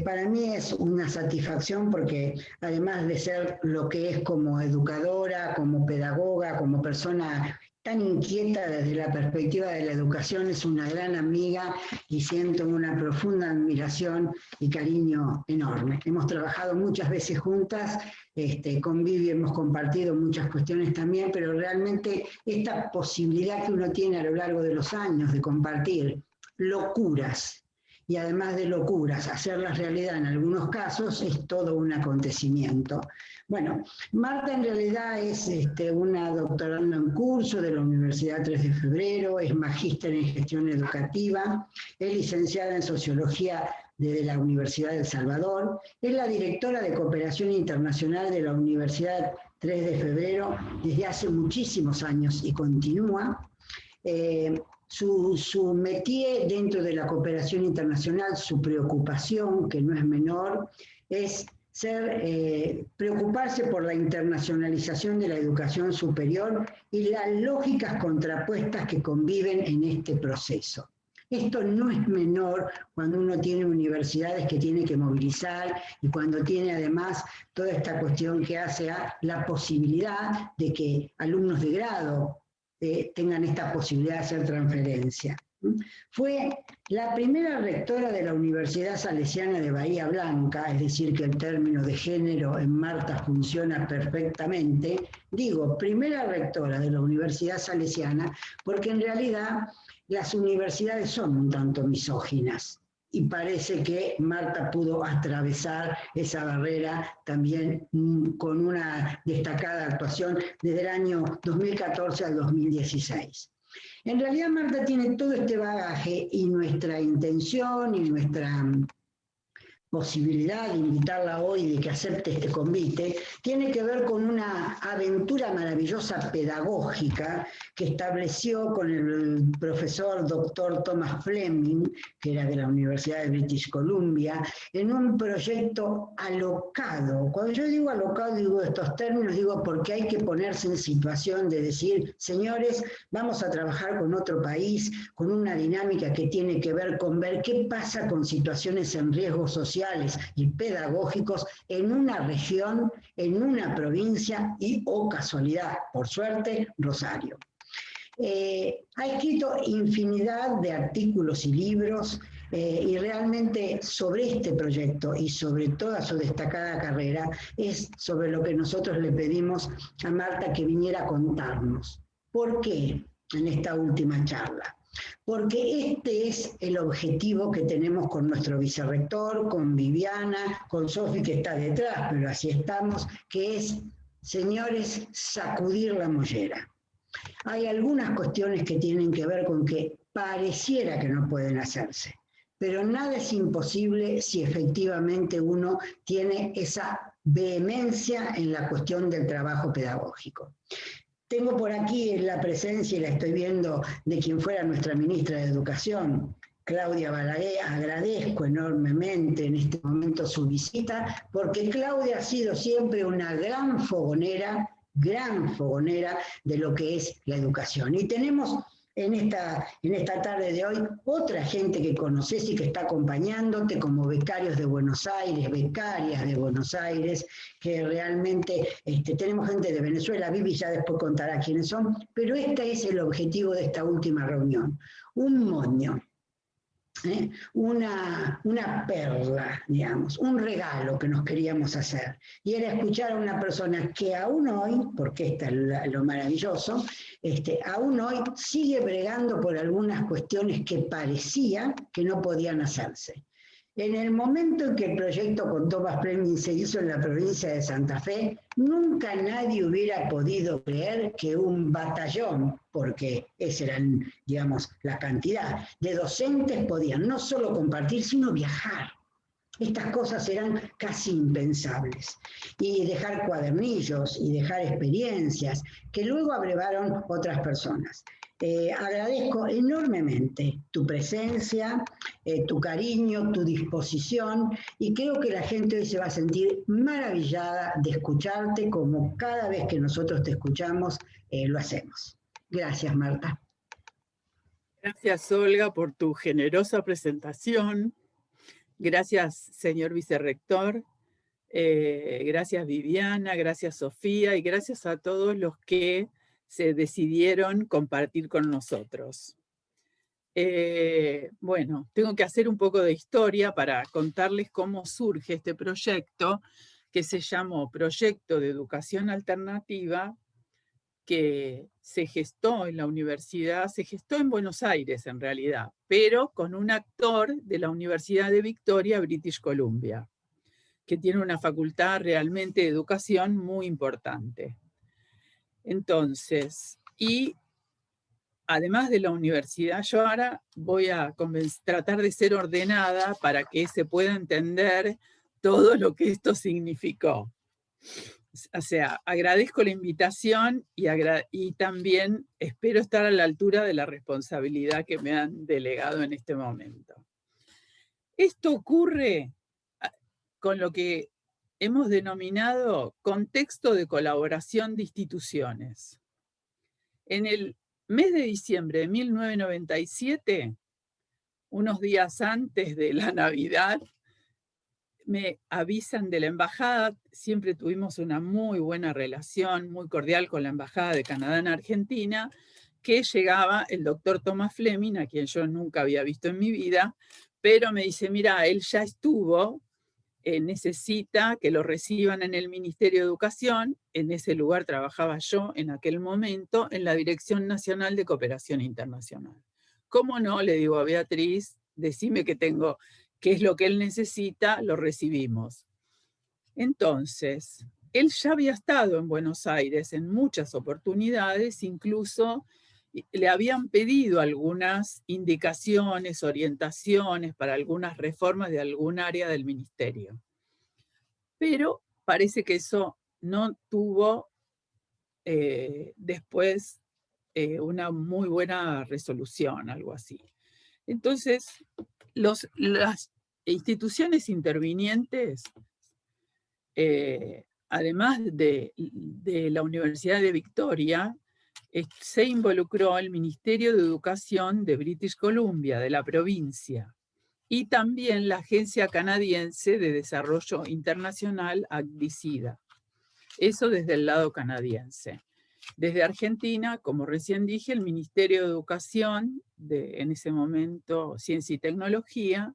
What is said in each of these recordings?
Para mí es una satisfacción porque además de ser lo que es como educadora, como pedagoga, como persona tan inquieta desde la perspectiva de la educación, es una gran amiga y siento una profunda admiración y cariño enorme. Hemos trabajado muchas veces juntas, con Vivi hemos compartido muchas cuestiones también, pero realmente esta posibilidad que uno tiene a lo largo de los años de compartir locuras, y además de locuras, hacerlas realidad en algunos casos es todo un acontecimiento. Bueno, Marta en realidad es una doctoranda en curso de la Universidad 3 de Febrero, es magíster en gestión educativa, es licenciada en sociología de la Universidad de El Salvador, es la directora de cooperación internacional de la Universidad 3 de Febrero desde hace muchísimos años y continúa. Su métier dentro de la cooperación internacional, su preocupación, que no es menor, es preocuparse por la internacionalización de la educación superior y las lógicas contrapuestas que conviven en este proceso. Esto no es menor cuando uno tiene universidades que tiene que movilizar y cuando tiene además toda esta cuestión que hace a la posibilidad de que alumnos de grado tengan esta posibilidad de hacer transferencia. Fue la primera rectora de la Universidad Salesiana de Bahía Blanca, es decir, que el término de género en Marta funciona perfectamente. Digo, primera rectora de la Universidad Salesiana, porque en realidad las universidades son un tanto misóginas. Y parece que Marta pudo atravesar esa barrera también con una destacada actuación desde el año 2014 al 2016. En realidad Marta tiene todo este bagaje y nuestra intención y nuestra posibilidad de invitarla hoy de que acepte este convite, tiene que ver con una aventura maravillosa pedagógica que estableció con el profesor doctor Thomas Fleming, que era de la Universidad de British Columbia, en un proyecto alocado. Cuando yo digo alocado, digo estos términos, digo porque hay que ponerse en situación de decir, señores, vamos a trabajar con otro país, con una dinámica que tiene que ver con ver qué pasa con situaciones en riesgo social y pedagógicos en una región, en una provincia y, o casualidad, por suerte, Rosario. Ha escrito infinidad de artículos y libros y realmente sobre este proyecto y sobre toda su destacada carrera es sobre lo que nosotros le pedimos a Marta que viniera a contarnos. ¿Por qué en esta última charla? Porque este es el objetivo que tenemos con nuestro vicerrector, con Viviana, con Sofi que está detrás, pero así estamos, que es, señores, sacudir la mollera. Hay algunas cuestiones que tienen que ver con que pareciera que no pueden hacerse, pero nada es imposible si efectivamente uno tiene esa vehemencia en la cuestión del trabajo pedagógico. Tengo por aquí la presencia, y la estoy viendo, de quien fuera nuestra ministra de Educación, Claudia Balaguer. Agradezco enormemente en este momento su visita, porque Claudia ha sido siempre una gran fogonera de lo que es la educación. Y tenemos en esta tarde de hoy otra gente que conoces y que está acompañándote como becarios de Buenos Aires, becarias de Buenos Aires, que realmente tenemos gente de Venezuela, Vivi ya después contará quiénes son, pero este es el objetivo de esta última reunión, un moño. Una perla, digamos, un regalo que nos queríamos hacer. Y era escuchar a una persona que aún hoy, porque esto es lo maravilloso, aún hoy sigue bregando por algunas cuestiones que parecía que no podían hacerse. En el momento en que el proyecto con Thomas Fleming se hizo en la provincia de Santa Fe, nunca nadie hubiera podido creer que un batallón, porque esa era, digamos, la cantidad de docentes, podían no solo compartir, sino viajar. Estas cosas eran casi impensables. Y dejar cuadernillos y dejar experiencias que luego abrevaron otras personas. Agradezco enormemente tu presencia, tu cariño, tu disposición, y creo que la gente hoy se va a sentir maravillada de escucharte como cada vez que nosotros te escuchamos lo hacemos. Gracias, Marta. Gracias, Olga, por tu generosa presentación. Gracias, señor vicerrector. Gracias, Viviana, gracias, Sofía, y gracias a todos los que se decidieron compartir con nosotros. Bueno, tengo que hacer un poco de historia para contarles cómo surge este proyecto, que se llamó Proyecto de Educación Alternativa, que se gestó en la universidad, se gestó en Buenos Aires en realidad, pero con un actor de la Universidad de Victoria, British Columbia, que tiene una facultad realmente de educación muy importante. Entonces, y además de la universidad, yo ahora voy a tratar de ser ordenada para que se pueda entender todo lo que esto significó. O sea, agradezco la invitación y también espero estar a la altura de la responsabilidad que me han delegado en este momento. Esto ocurre con lo que hemos denominado contexto de colaboración de instituciones. En el mes de diciembre de 1997, unos días antes de la Navidad, me avisan de la embajada. Siempre tuvimos una muy buena relación, muy cordial con la embajada de Canadá en Argentina, que llegaba el doctor Thomas Fleming, a quien yo nunca había visto en mi vida, pero me dice, mira, él ya estuvo, necesita que lo reciban en el Ministerio de Educación. En ese lugar trabajaba yo en aquel momento, en la Dirección Nacional de Cooperación Internacional. ¿Cómo no? Le digo a Beatriz, decime qué es lo que él necesita, lo recibimos. Entonces, él ya había estado en Buenos Aires en muchas oportunidades, incluso le habían pedido algunas indicaciones, orientaciones para algunas reformas de algún área del ministerio. Pero parece que eso no tuvo después una muy buena resolución, algo así. Entonces, las instituciones intervinientes, además de la Universidad de Victoria, se involucró el Ministerio de Educación de British Columbia, de la provincia, y también la Agencia Canadiense de Desarrollo Internacional, ACDICIDA. Eso desde el lado canadiense. Desde Argentina, como recién dije, el Ministerio de Educación, en ese momento Ciencia y Tecnología,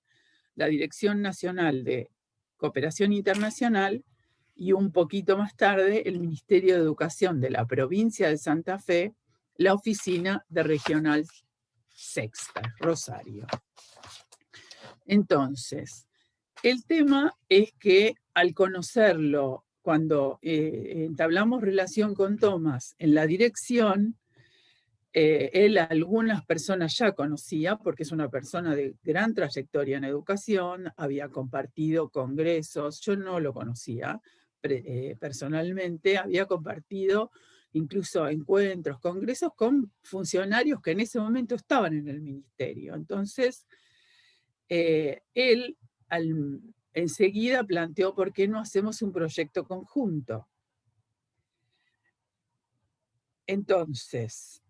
la Dirección Nacional de Cooperación Internacional y un poquito más tarde el Ministerio de Educación de la provincia de Santa Fe, la Oficina de Regional Sexta, Rosario. Entonces, el tema es que al conocerlo, cuando entablamos relación con Tomás en la dirección, él a algunas personas ya conocía, porque es una persona de gran trayectoria en educación, había compartido congresos, yo no lo conocía personalmente, había compartido incluso encuentros, congresos con funcionarios que en ese momento estaban en el ministerio. Entonces, él enseguida planteó por qué no hacemos un proyecto conjunto. Entonces,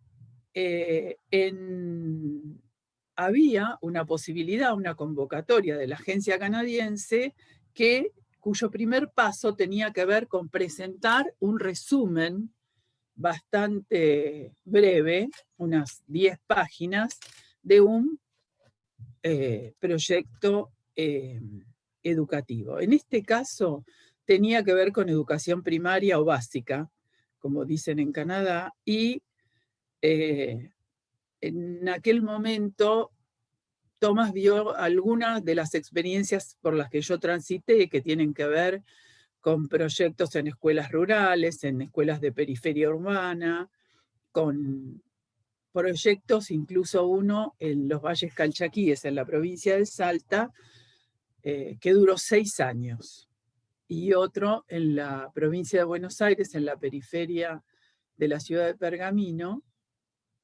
había una posibilidad, una convocatoria de la agencia canadiense cuyo primer paso tenía que ver con presentar un resumen bastante breve, unas 10 páginas, de un proyecto educativo. En este caso tenía que ver con educación primaria o básica, como dicen en Canadá, y en aquel momento Tomás vio algunas de las experiencias por las que yo transité que tienen que ver con proyectos en escuelas rurales, en escuelas de periferia urbana, con proyectos, incluso uno en los Valles Calchaquíes, en la provincia de Salta, que duró 6 años, y otro en la provincia de Buenos Aires, en la periferia de la ciudad de Pergamino,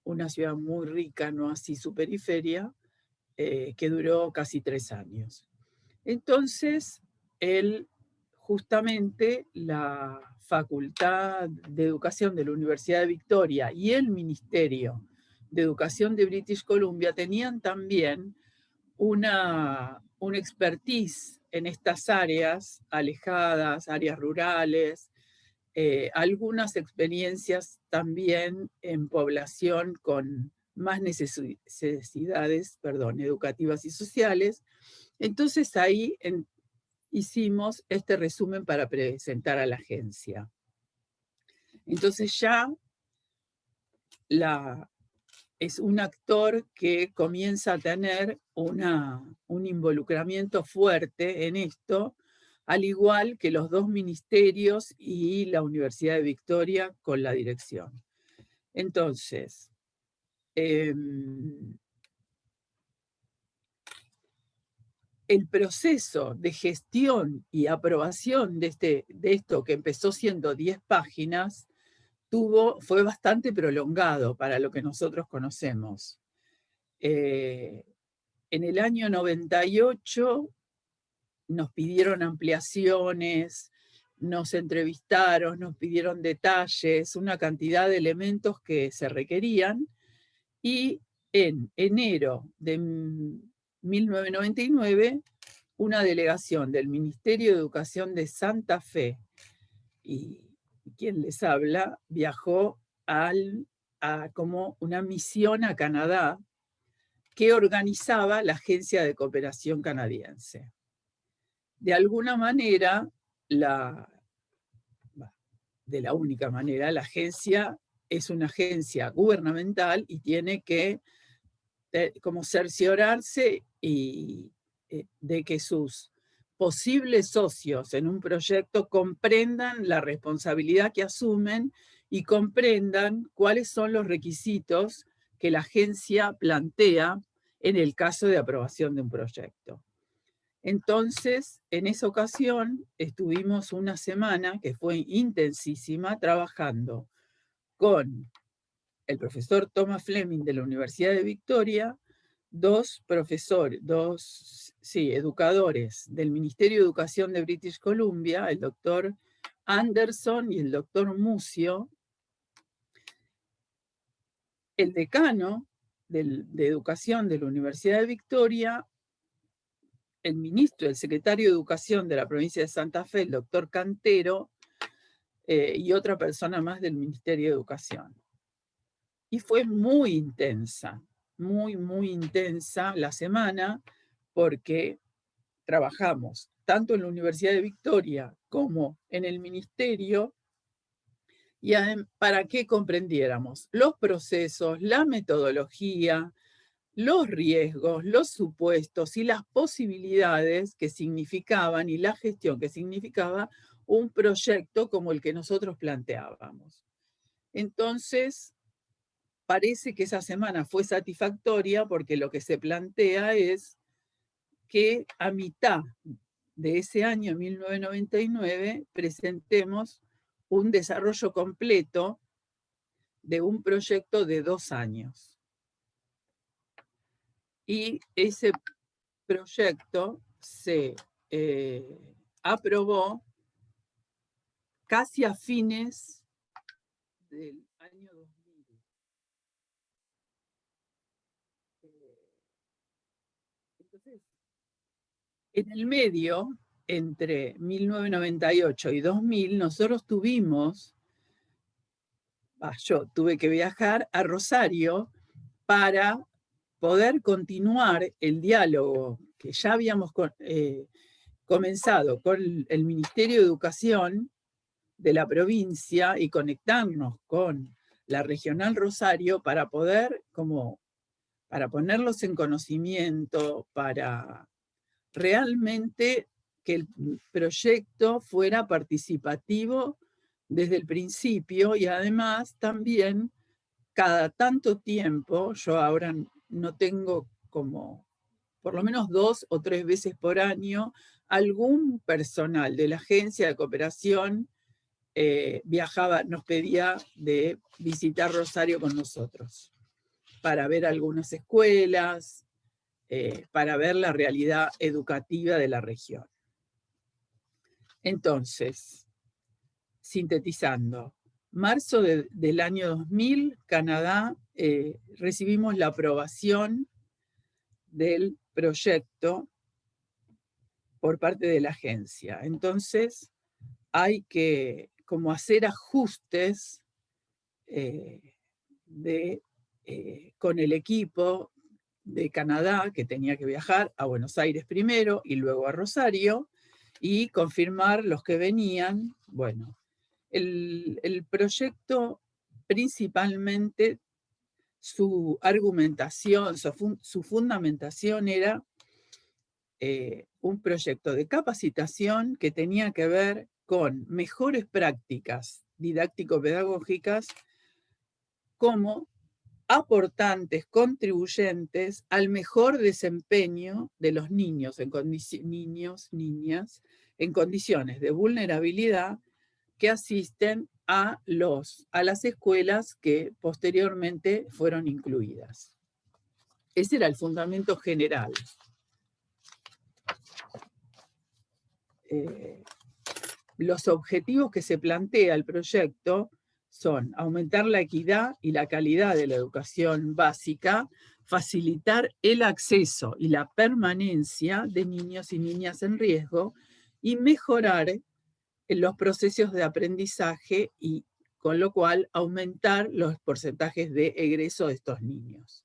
una ciudad muy rica, no así su periferia, que duró casi 3 años. Entonces, justamente la Facultad de Educación de la Universidad de Victoria y el Ministerio de Educación de British Columbia tenían también un expertise en estas áreas alejadas, áreas rurales, algunas experiencias también en población con más necesidades, educativas y sociales. Entonces ahí hicimos este resumen para presentar a la agencia. Entonces ya es un actor que comienza a tener un involucramiento fuerte en esto, al igual que los dos ministerios y la Universidad de Victoria con la dirección. Entonces, el proceso de gestión y aprobación de esto que empezó siendo 10 páginas, fue bastante prolongado para lo que nosotros conocemos. En el año 98 nos pidieron ampliaciones, nos entrevistaron, nos pidieron detalles, una cantidad de elementos que se requerían, y en enero de 1999, una delegación del Ministerio de Educación de Santa Fe, y quien les habla, viajó como una misión a Canadá que organizaba la Agencia de Cooperación Canadiense. De alguna manera, de la única manera, la agencia es una agencia gubernamental y tiene que como cerciorarse de que sus posibles socios en un proyecto comprendan la responsabilidad que asumen y comprendan cuáles son los requisitos que la agencia plantea en el caso de aprobación de un proyecto. Entonces, en esa ocasión, estuvimos una semana que fue intensísima trabajando con el profesor Thomas Fleming de la Universidad de Victoria, dos educadores del Ministerio de Educación de British Columbia, el doctor Anderson y el doctor Mucio, el decano de Educación de la Universidad de Victoria, el ministro, el secretario de Educación de la provincia de Santa Fe, el doctor Cantero, y otra persona más del Ministerio de Educación. Y fue muy intensa, muy, muy intensa la semana, porque trabajamos tanto en la Universidad de Victoria como en el Ministerio, y para que comprendiéramos los procesos, la metodología, los riesgos, los supuestos y las posibilidades que significaban y la gestión que significaba un proyecto como el que nosotros planteábamos. Entonces, parece que esa semana fue satisfactoria porque lo que se plantea es que a mitad de ese año, 1999, presentemos un desarrollo completo de un proyecto de 2 años. Y ese proyecto se aprobó casi a fines del año 2000. Entonces, en el medio, entre 1998 y 2000, nosotros yo tuve que viajar a Rosario para poder continuar el diálogo que ya habíamos comenzado con el Ministerio de Educación de la provincia y conectarnos con la Regional Rosario para poder, para ponerlos en conocimiento, para realmente que el proyecto fuera participativo desde el principio, y además también cada tanto tiempo, yo ahora no tengo por lo menos 2 o 3 veces por año, algún personal de la agencia de cooperación viajaba, nos pedía de visitar Rosario con nosotros, para ver algunas escuelas, para ver la realidad educativa de la región. Entonces, sintetizando, marzo del año 2000, Canadá, recibimos la aprobación del proyecto por parte de la agencia. Entonces, hay que como hacer ajustes con el equipo de Canadá, que tenía que viajar a Buenos Aires primero y luego a Rosario, y confirmar los que venían. Bueno, el proyecto principalmente, su argumentación, su fundamentación era un proyecto de capacitación que tenía que ver con mejores prácticas didáctico-pedagógicas como aportantes, contribuyentes al mejor desempeño de los niños, niñas, en condiciones de vulnerabilidad que asisten a las escuelas que posteriormente fueron incluidas. Ese era el fundamento general. Los objetivos que se plantea el proyecto son aumentar la equidad y la calidad de la educación básica, facilitar el acceso y la permanencia de niños y niñas en riesgo y mejorar los procesos de aprendizaje y con lo cual aumentar los porcentajes de egreso de estos niños.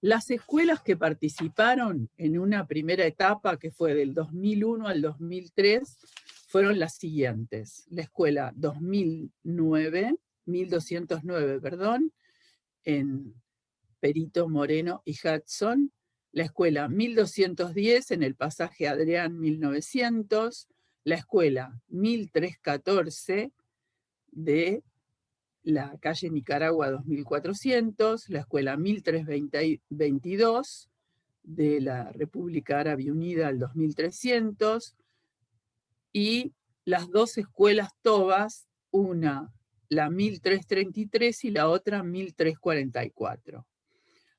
Las escuelas que participaron en una primera etapa, que fue del 2001 al 2003, fueron las siguientes. La escuela 1209, en Perito Moreno y Hudson. La escuela 1210 en el pasaje Adrián 1900. La escuela 1314 de la calle Nicaragua 2400, la escuela 1322 de la República Árabe Unida al 2300, y las dos escuelas Tobas, una la 1333 y la otra 1344,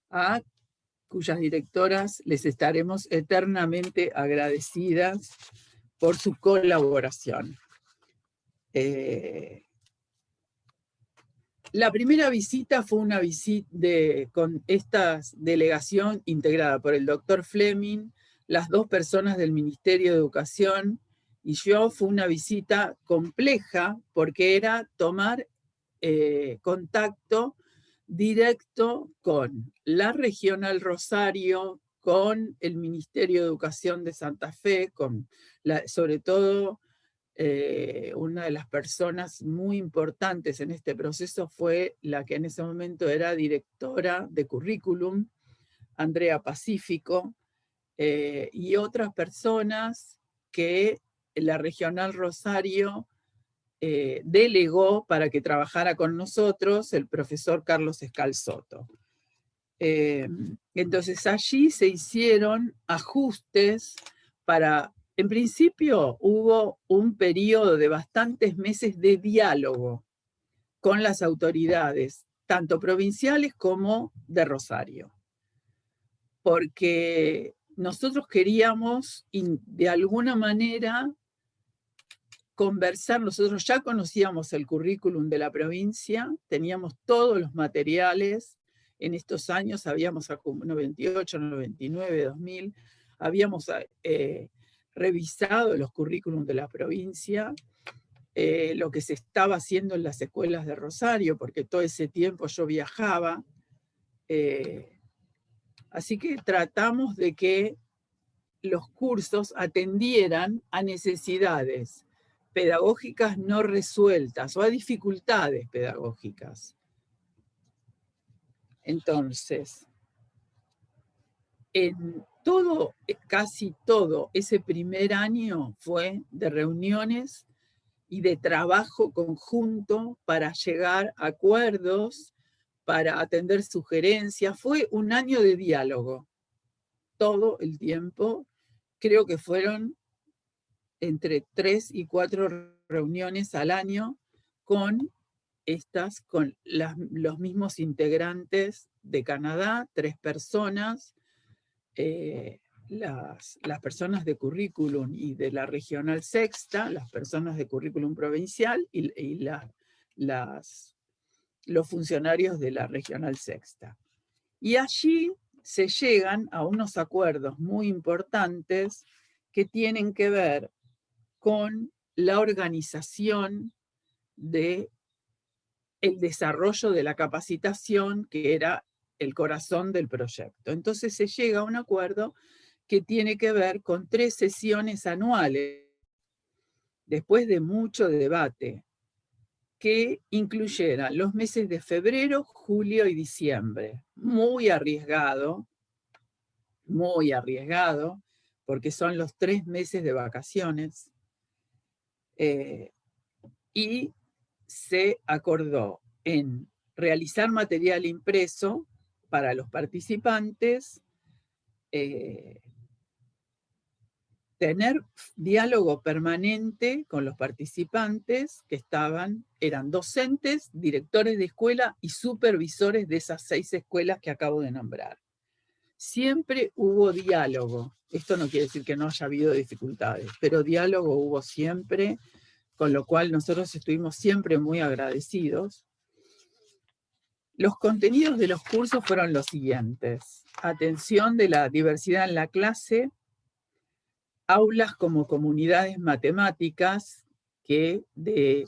a cuyas directoras les estaremos eternamente agradecidas por su colaboración. La primera visita fue una visita con esta delegación integrada por el doctor Fleming, las dos personas del Ministerio de Educación y yo. Fue una visita compleja porque era tomar contacto directo con la Regional Rosario, con el Ministerio de Educación de Santa Fe, sobre todo una de las personas muy importantes en este proceso fue la que en ese momento era directora de currículum, Andrea Pacífico, y otras personas que la Regional Rosario delegó para que trabajara con nosotros, el profesor Carlos Escalzoto. Entonces allí se hicieron ajustes para... En principio hubo un periodo de bastantes meses de diálogo con las autoridades, tanto provinciales como de Rosario, porque nosotros queríamos de alguna manera conversar. Nosotros ya conocíamos el currículum de la provincia, teníamos todos los materiales. En estos años habíamos, 98, 99, 2000, habíamos revisado los currículums de la provincia, lo que se estaba haciendo en las escuelas de Rosario, porque todo ese tiempo yo viajaba. Así que tratamos de que los cursos atendieran a necesidades pedagógicas no resueltas o a dificultades pedagógicas. Entonces, casi todo ese primer año fue de reuniones y de trabajo conjunto para llegar a acuerdos, para atender sugerencias. Fue un año de diálogo, todo el tiempo. Creo que fueron entre 3 y 4 reuniones al año con los mismos integrantes de Canadá, 3 personas, las personas de currículum y de la regional sexta, las personas de currículum provincial y los funcionarios de la regional sexta. Y allí se llegan a unos acuerdos muy importantes que tienen que ver con la organización del desarrollo de la capacitación, que era el corazón del proyecto. Entonces se llega a un acuerdo que tiene que ver con 3 sesiones anuales, después de mucho debate, que incluyeran los meses de febrero, julio y diciembre. Muy arriesgado, porque son los 3 meses de vacaciones. Y se acordó en realizar material impreso para los participantes, tener diálogo permanente con los participantes que eran docentes, directores de escuela y supervisores de esas 6 escuelas que acabo de nombrar. Siempre hubo diálogo. Esto no quiere decir que no haya habido dificultades, pero diálogo hubo siempre, con lo cual nosotros estuvimos siempre muy agradecidos. Los contenidos de los cursos fueron los siguientes: atención de la diversidad en la clase, aulas como comunidades matemáticas, que de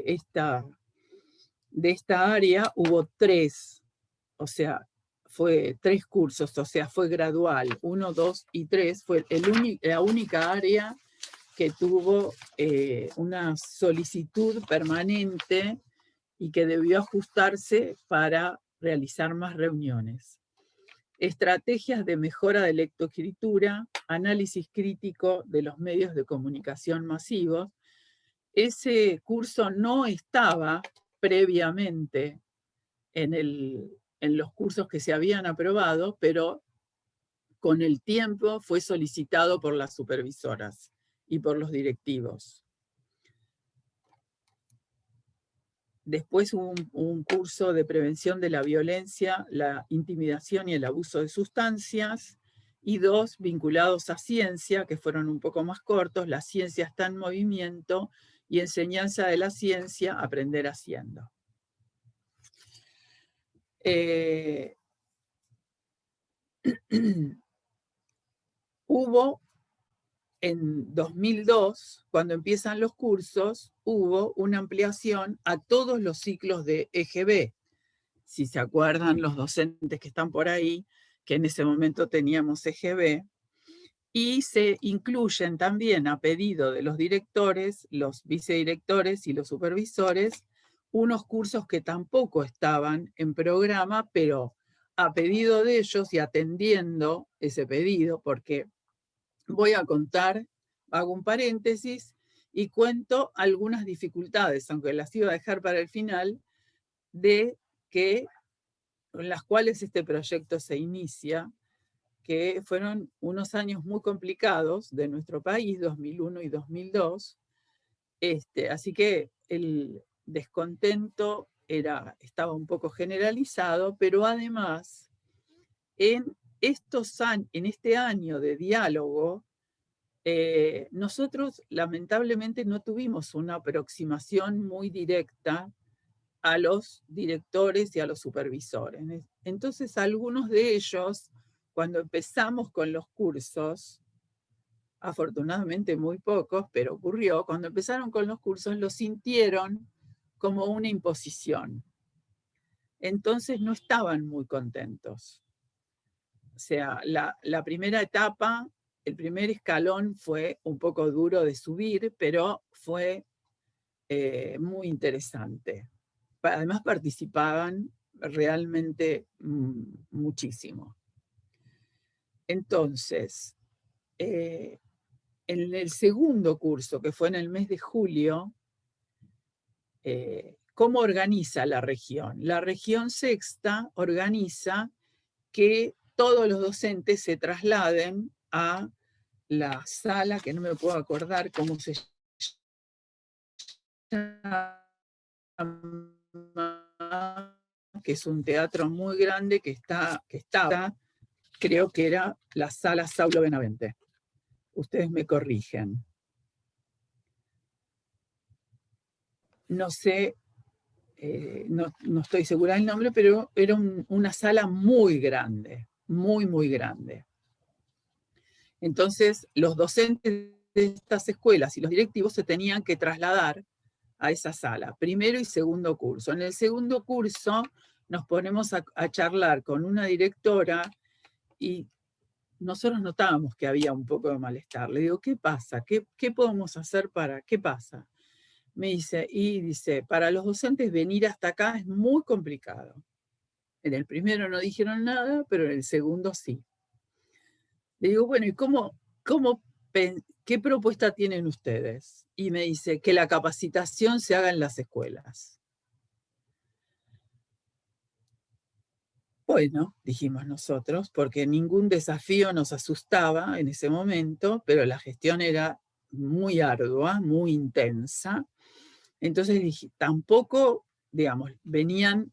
esta área hubo 3, o sea, fue 3 cursos, o sea, fue gradual, 1, 2 y 3, fue la única área que tuvo una solicitud permanente y que debió ajustarse para realizar más reuniones. Estrategias de mejora de lectoescritura, análisis crítico de los medios de comunicación masivos. Ese curso no estaba previamente en los cursos que se habían aprobado, pero con el tiempo fue solicitado por las supervisoras y por los directivos. Después hubo un curso de prevención de la violencia, la intimidación y el abuso de sustancias, y 2 vinculados a ciencia, que fueron un poco más cortos: la ciencia está en movimiento y enseñanza de la ciencia, aprender haciendo. Hubo en 2002, cuando empiezan los cursos, hubo una ampliación a todos los ciclos de EGB. Si se acuerdan los docentes que están por ahí, que en ese momento teníamos EGB, y se incluyen también, a pedido de los directores, los vicedirectores y los supervisores, unos cursos que tampoco estaban en programa, pero a pedido de ellos y atendiendo ese pedido, porque voy a contar, hago un paréntesis y cuento algunas dificultades, aunque las iba a dejar para el final, con las cuales este proyecto se inicia, que fueron unos años muy complicados de nuestro país, 2001 y 2002. Así que el descontento estaba un poco generalizado, pero además, en este año de diálogo, nosotros lamentablemente no tuvimos una aproximación muy directa a los directores y a los supervisores. Entonces, algunos de ellos, cuando empezamos con los cursos, afortunadamente muy pocos, pero ocurrió, cuando empezaron con los cursos lo sintieron como una imposición. Entonces no estaban muy contentos. O sea, la primera etapa, el primer escalón fue un poco duro de subir, pero fue muy interesante. Además participaban realmente muchísimo. Entonces, en el segundo curso, que fue en el mes de julio, ¿cómo organiza la región? La región sexta organiza que todos los docentes se trasladen a la sala, que no me puedo acordar cómo se llama, que es un teatro muy grande que estaba, creo que era la sala Saulo Benavente. Ustedes me corrigen. No sé, no estoy segura del nombre, pero era una sala muy grande, muy, muy grande. Entonces, los docentes de estas escuelas y los directivos se tenían que trasladar a esa sala, primero y segundo curso. En el segundo curso nos ponemos a charlar con una directora y nosotros notábamos que había un poco de malestar. Le digo, ¿qué pasa? ¿Qué podemos hacer para? ¿Qué pasa? Me dice, para los docentes venir hasta acá es muy complicado. En el primero no dijeron nada, pero en el segundo sí. Le digo, bueno, ¿y qué propuesta tienen ustedes? Y me dice que la capacitación se haga en las escuelas. Bueno, dijimos nosotros, porque ningún desafío nos asustaba en ese momento, pero la gestión era muy ardua, muy intensa. Entonces dije, tampoco, digamos, venían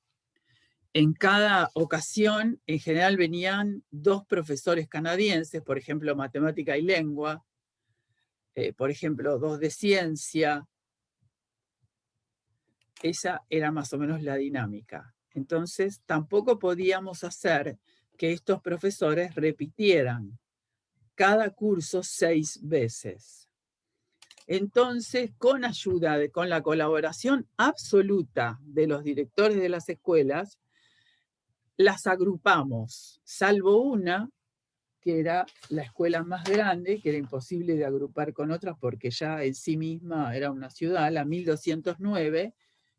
en cada ocasión, en general venían 2 profesores canadienses, por ejemplo, matemática y lengua, por ejemplo, 2 de ciencia. Esa era más o menos la dinámica. Entonces, tampoco podíamos hacer que estos profesores repitieran cada curso 6 veces. Entonces, con la colaboración absoluta de los directores de las escuelas, las agrupamos, salvo una, que era la escuela más grande, que era imposible de agrupar con otras porque ya en sí misma era una ciudad, la 1209,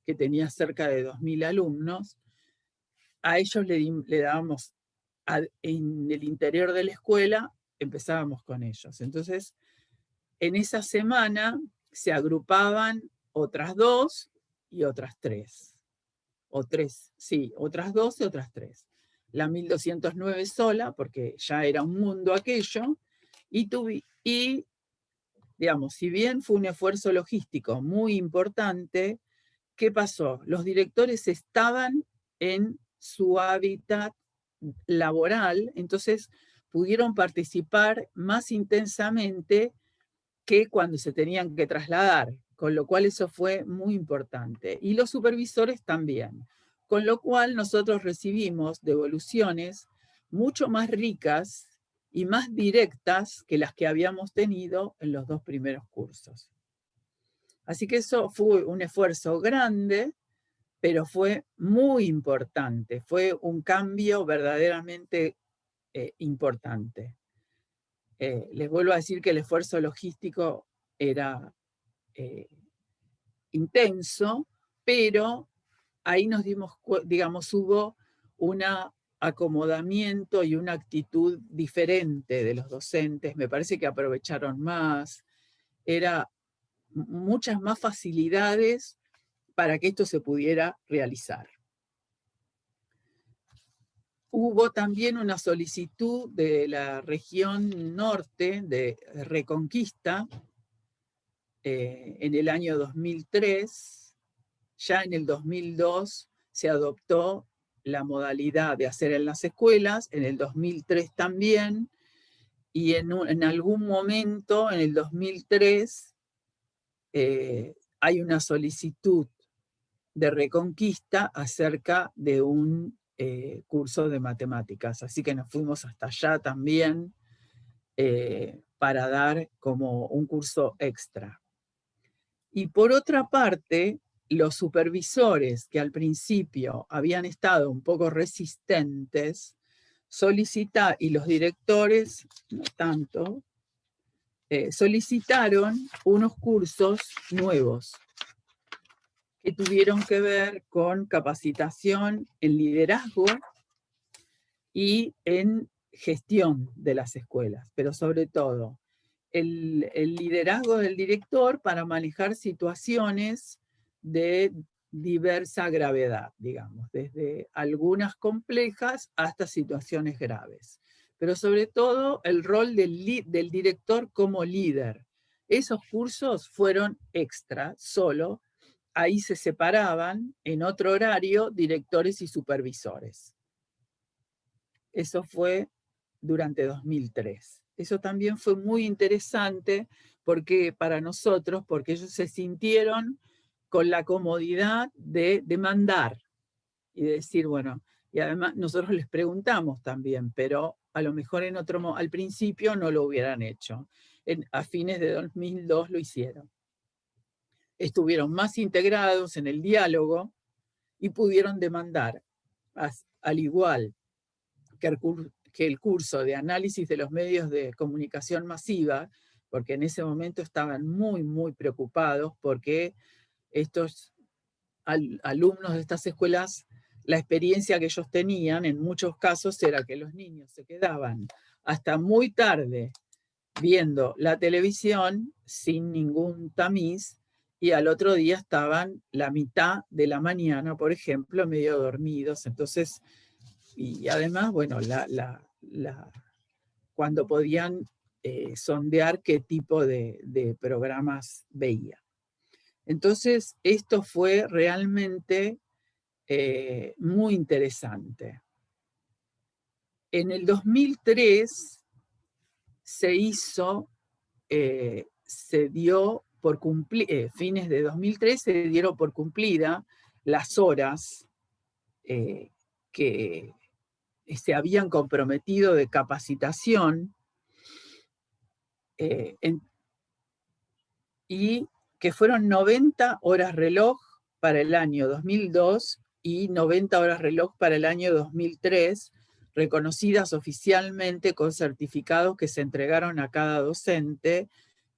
que tenía cerca de 2000 alumnos. A ellos le dábamos, en el interior de la escuela, empezábamos con ellos. Entonces, en esa semana se agrupaban otras 2 y otras 3. O 3, sí, otras 2 y otras 3. La 1209 sola, porque ya era un mundo aquello, y digamos, si bien fue un esfuerzo logístico muy importante, ¿qué pasó? Los directores estaban en su hábitat laboral, entonces pudieron participar más intensamente que cuando se tenían que trasladar, con lo cual eso fue muy importante. Y los supervisores también, con lo cual nosotros recibimos devoluciones mucho más ricas y más directas que las que habíamos tenido en los 2 primeros cursos. Así que eso fue un esfuerzo grande, pero fue muy importante, fue un cambio verdaderamente importante. Les vuelvo a decir que el esfuerzo logístico era intenso, pero ahí nos digamos, hubo un acomodamiento y una actitud diferente de los docentes. Me parece que aprovecharon más, era muchas más facilidades para que esto se pudiera realizar. Hubo también una solicitud de la región norte de Reconquista en el año 2003. Ya en el 2002 se adoptó la modalidad de hacer en las escuelas, en el 2003 también, y en algún momento, en el 2003, hay una solicitud de Reconquista acerca de un curso de matemáticas. Así que nos fuimos hasta allá también para dar como un curso extra. Y por otra parte, los supervisores que al principio habían estado un poco resistentes, y los directores, no tanto, solicitaron unos cursos nuevos que tuvieron que ver con capacitación en liderazgo y en gestión de las escuelas, pero sobre todo el liderazgo del director para manejar situaciones de diversa gravedad, digamos, desde algunas complejas hasta situaciones graves. Pero sobre todo el rol del director como líder. Esos cursos fueron extra, solo. Ahí se separaban en otro horario directores y supervisores. Eso fue durante 2003. Eso también fue muy interesante porque para nosotros, porque ellos se sintieron con la comodidad de mandar y de decir, bueno, y además nosotros les preguntamos también, pero a lo mejor al principio no lo hubieran hecho. A fines de 2002 lo hicieron. Estuvieron más integrados en el diálogo y pudieron demandar, al igual que el curso de análisis de los medios de comunicación masiva, porque en ese momento estaban muy, muy preocupados porque estos alumnos de estas escuelas, la experiencia que ellos tenían en muchos casos era que los niños se quedaban hasta muy tarde viendo la televisión sin ningún tamiz y al otro día estaban la mitad de la mañana, por ejemplo, medio dormidos. Entonces, y además, bueno, cuando podían sondear qué tipo de programas veía. Entonces, esto fue realmente muy interesante. En el 2003 se dio por fines de 2003 se dieron por cumplida las horas que se habían comprometido de capacitación y que fueron 90 horas reloj para el año 2002 y 90 horas reloj para el año 2003, reconocidas oficialmente con certificados que se entregaron a cada docente,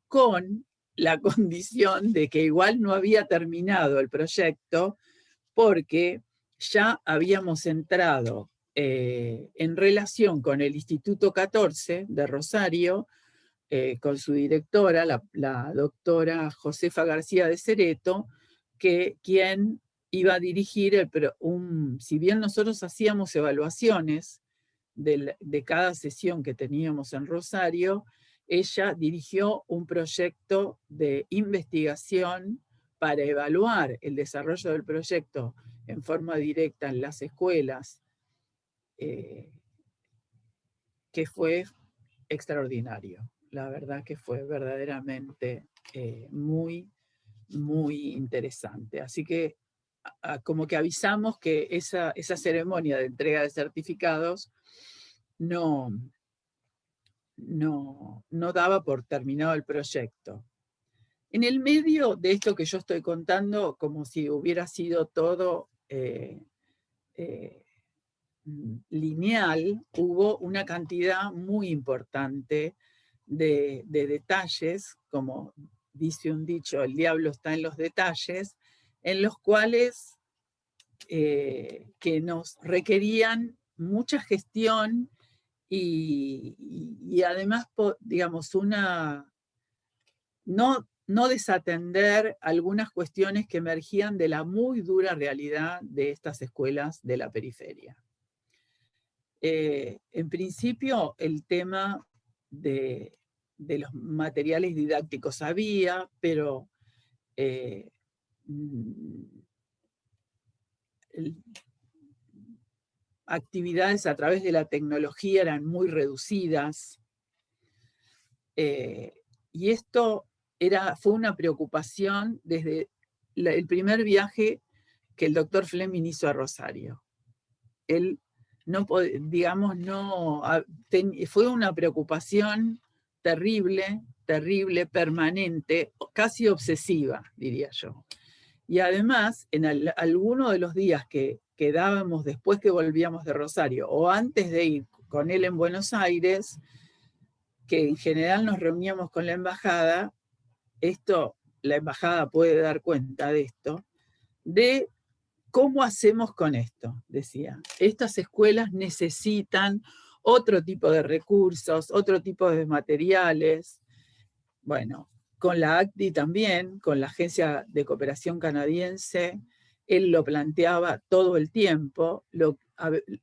con la condición de que igual no había terminado el proyecto porque ya habíamos entrado en relación con el Instituto 14 de Rosario, con su directora, la doctora Josefa García de Cereto, quien iba a dirigir, si bien nosotros hacíamos evaluaciones de cada sesión que teníamos en Rosario, ella dirigió un proyecto de investigación para evaluar el desarrollo del proyecto en forma directa en las escuelas, que fue extraordinario. La verdad que fue verdaderamente muy, muy interesante. Así que como que avisamos que esa ceremonia de entrega de certificados no daba por terminado el proyecto. En el medio de esto que yo estoy contando, como si hubiera sido todo lineal, hubo una cantidad muy importante de detalles, como dice un dicho, el diablo está en los detalles, en los cuales que nos requerían mucha gestión y además, digamos, no desatender algunas cuestiones que emergían de la muy dura realidad de estas escuelas de la periferia. En principio, el tema de los materiales didácticos había, pero actividades a través de la tecnología eran muy reducidas. Y esto fue una preocupación desde el primer viaje que el doctor Fleming hizo a Rosario. Él fue una preocupación terrible, permanente, casi obsesiva, diría yo. Y además, en alguno de los días que quedábamos después que volvíamos de Rosario, o antes de ir con él en Buenos Aires, que en general nos reuníamos con la embajada, la embajada puede dar cuenta de esto, de cómo hacemos con esto, decía. Estas escuelas necesitan otro tipo de recursos, otro tipo de materiales. Bueno, con la ACDI también, con la Agencia de Cooperación Canadiense, él lo planteaba todo el tiempo.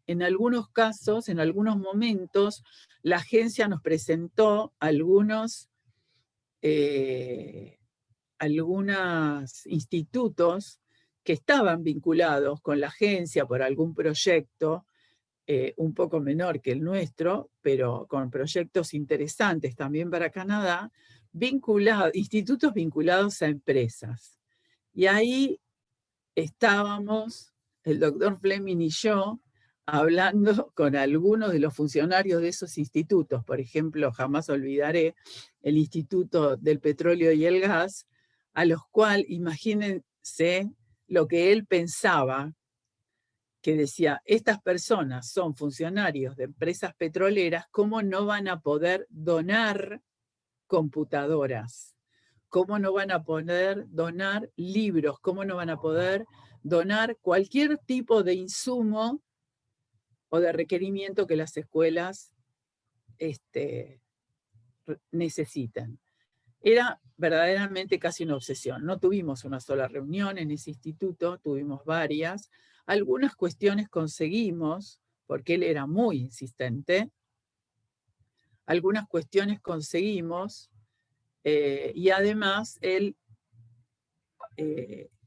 En algunos casos, en algunos momentos, la agencia nos presentó algunos institutos que estaban vinculados con la agencia por algún proyecto un poco menor que el nuestro, pero con proyectos interesantes también para Canadá, institutos vinculados a empresas. Y ahí estábamos, el doctor Fleming y yo, hablando con algunos de los funcionarios de esos institutos. Por ejemplo, jamás olvidaré el Instituto del Petróleo y el Gas, a los cuales, imagínense lo que él pensaba, que decía, estas personas son funcionarios de empresas petroleras, ¿cómo no van a poder donar computadoras? ¿Cómo no van a poder donar libros? ¿Cómo no van a poder donar cualquier tipo de insumo o de requerimiento que las escuelas necesitan? Era verdaderamente casi una obsesión. No tuvimos una sola reunión en ese instituto, tuvimos varias. Algunas cuestiones conseguimos, porque él era muy insistente, algunas cuestiones conseguimos, y además él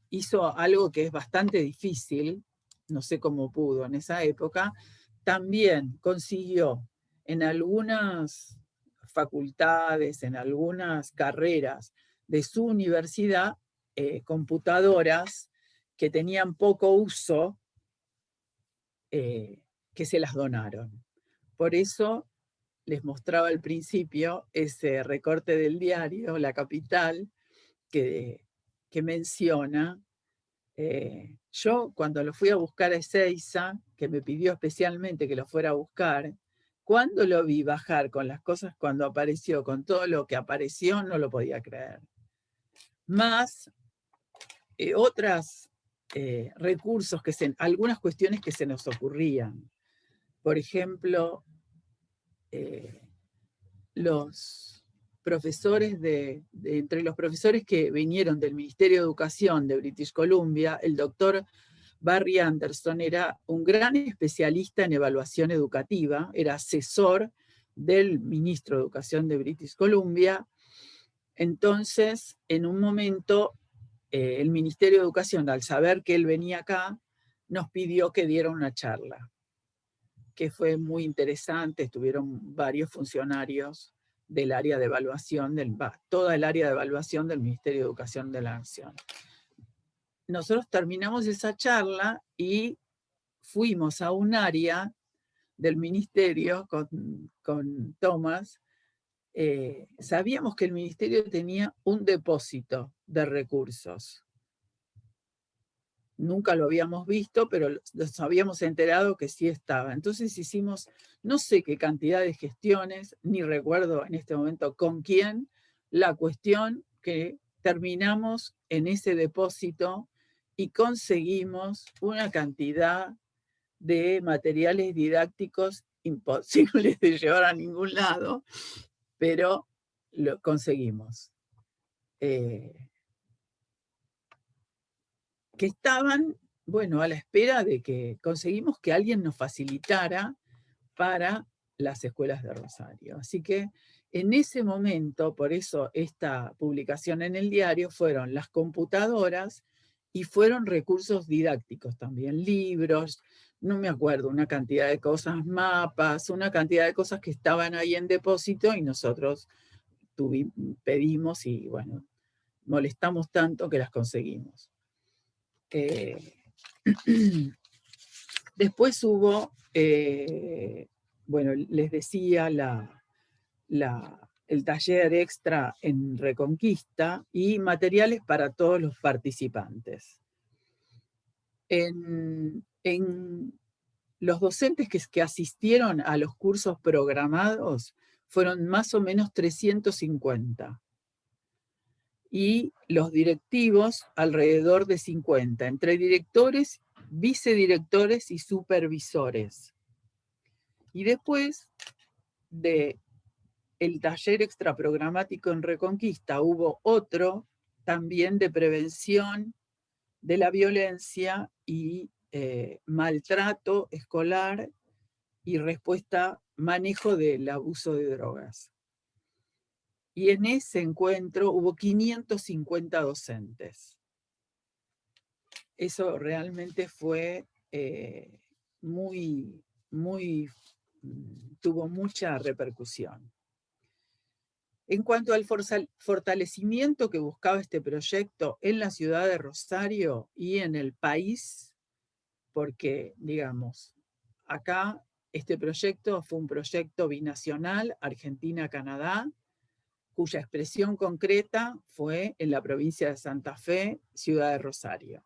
hizo algo que es bastante difícil, no sé cómo pudo en esa época, también consiguió en algunas facultades, en algunas carreras de su universidad, computadoras que tenían poco uso, que se las donaron. Por eso les mostraba al principio ese recorte del diario La Capital que menciona. Yo cuando lo fui a buscar a Ezeiza, que me pidió especialmente que lo fuera a buscar, cuando lo vi bajar con las cosas, cuando apareció, con todo lo que apareció, no lo podía creer. Más otros recursos, algunas cuestiones que se nos ocurrían. Por ejemplo, los profesores entre los profesores que vinieron del Ministerio de Educación de British Columbia, el doctor Barry Anderson era un gran especialista en evaluación educativa, era asesor del ministro de Educación de British Columbia. Entonces, en un momento, el Ministerio de Educación, al saber que él venía acá, nos pidió que diera una charla, que fue muy interesante. Estuvieron varios funcionarios del área de evaluación, toda el área de evaluación del Ministerio de Educación de la Nación. Nosotros terminamos esa charla y fuimos a un área del ministerio con Thomas. Sabíamos que el ministerio tenía un depósito de recursos. Nunca lo habíamos visto, pero nos habíamos enterado que sí estaba. Entonces hicimos no sé qué cantidad de gestiones, ni recuerdo en este momento con quién, la cuestión que terminamos en ese depósito y conseguimos una cantidad de materiales didácticos imposibles de llevar a ningún lado, pero lo conseguimos. Que estaban, bueno, a la espera de que conseguimos que alguien nos facilitara para las escuelas de Rosario. Así que en ese momento, por eso esta publicación en el diario, fueron las computadoras y fueron recursos didácticos también, libros, no me acuerdo, una cantidad de cosas, mapas, una cantidad de cosas que estaban ahí en depósito y nosotros pedimos y bueno, molestamos tanto que las conseguimos. Después hubo, bueno, les decía, el taller extra en Reconquista y materiales para todos los participantes. En los docentes que asistieron a los cursos programados fueron más o menos 350. Y los directivos alrededor de 50, entre directores, vicedirectores y supervisores. Y después del taller extraprogramático en Reconquista hubo otro también de prevención de la violencia y maltrato escolar y manejo del abuso de drogas. Y en ese encuentro hubo 550 docentes. Eso realmente fue tuvo mucha repercusión. En cuanto al fortalecimiento que buscaba este proyecto en la ciudad de Rosario y en el país, porque, digamos, acá este proyecto fue un proyecto binacional Argentina-Canadá, cuya expresión concreta fue en la provincia de Santa Fe, ciudad de Rosario.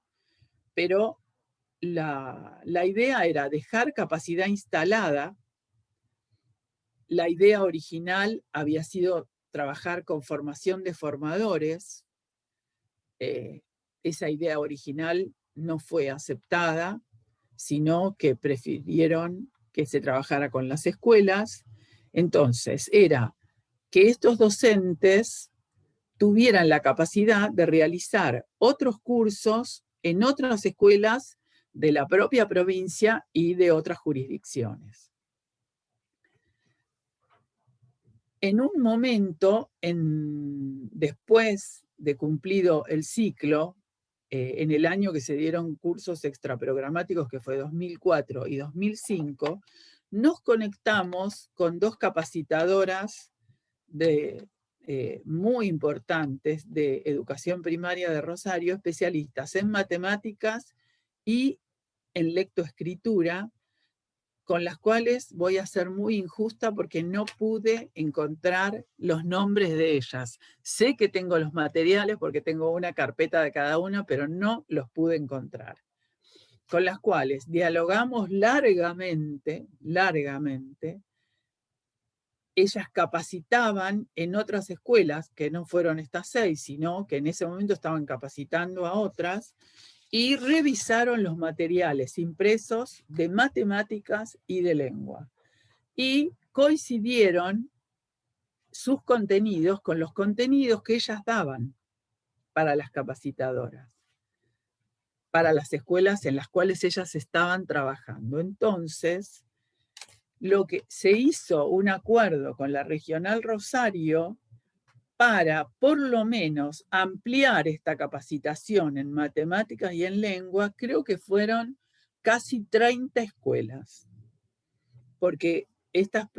Pero la idea era dejar capacidad instalada. La idea original había sido trabajar con formación de formadores. Esa idea original no fue aceptada, sino que prefirieron que se trabajara con las escuelas. Entonces, era que estos docentes tuvieran la capacidad de realizar otros cursos en otras escuelas de la propia provincia y de otras jurisdicciones. En un momento, después de cumplido el ciclo, en el año que se dieron cursos extraprogramáticos, que fue 2004 y 2005, nos conectamos con dos capacitadoras muy importantes de educación primaria de Rosario, especialistas en matemáticas y en lectoescritura, con las cuales voy a ser muy injusta porque no pude encontrar los nombres de ellas. Sé que tengo los materiales porque tengo una carpeta de cada una, pero no los pude encontrar. Con las cuales dialogamos largamente. Ellas capacitaban en otras escuelas, que no fueron estas 6, sino que en ese momento estaban capacitando a otras, y revisaron los materiales impresos de matemáticas y de lengua. Y coincidieron sus contenidos con los contenidos que ellas daban para las capacitadoras, para las escuelas en las cuales ellas estaban trabajando. Entonces, lo que se hizo un acuerdo con la Regional Rosario para, por lo menos, ampliar esta capacitación en matemáticas y en lengua. Creo que fueron casi 30 escuelas, porque estas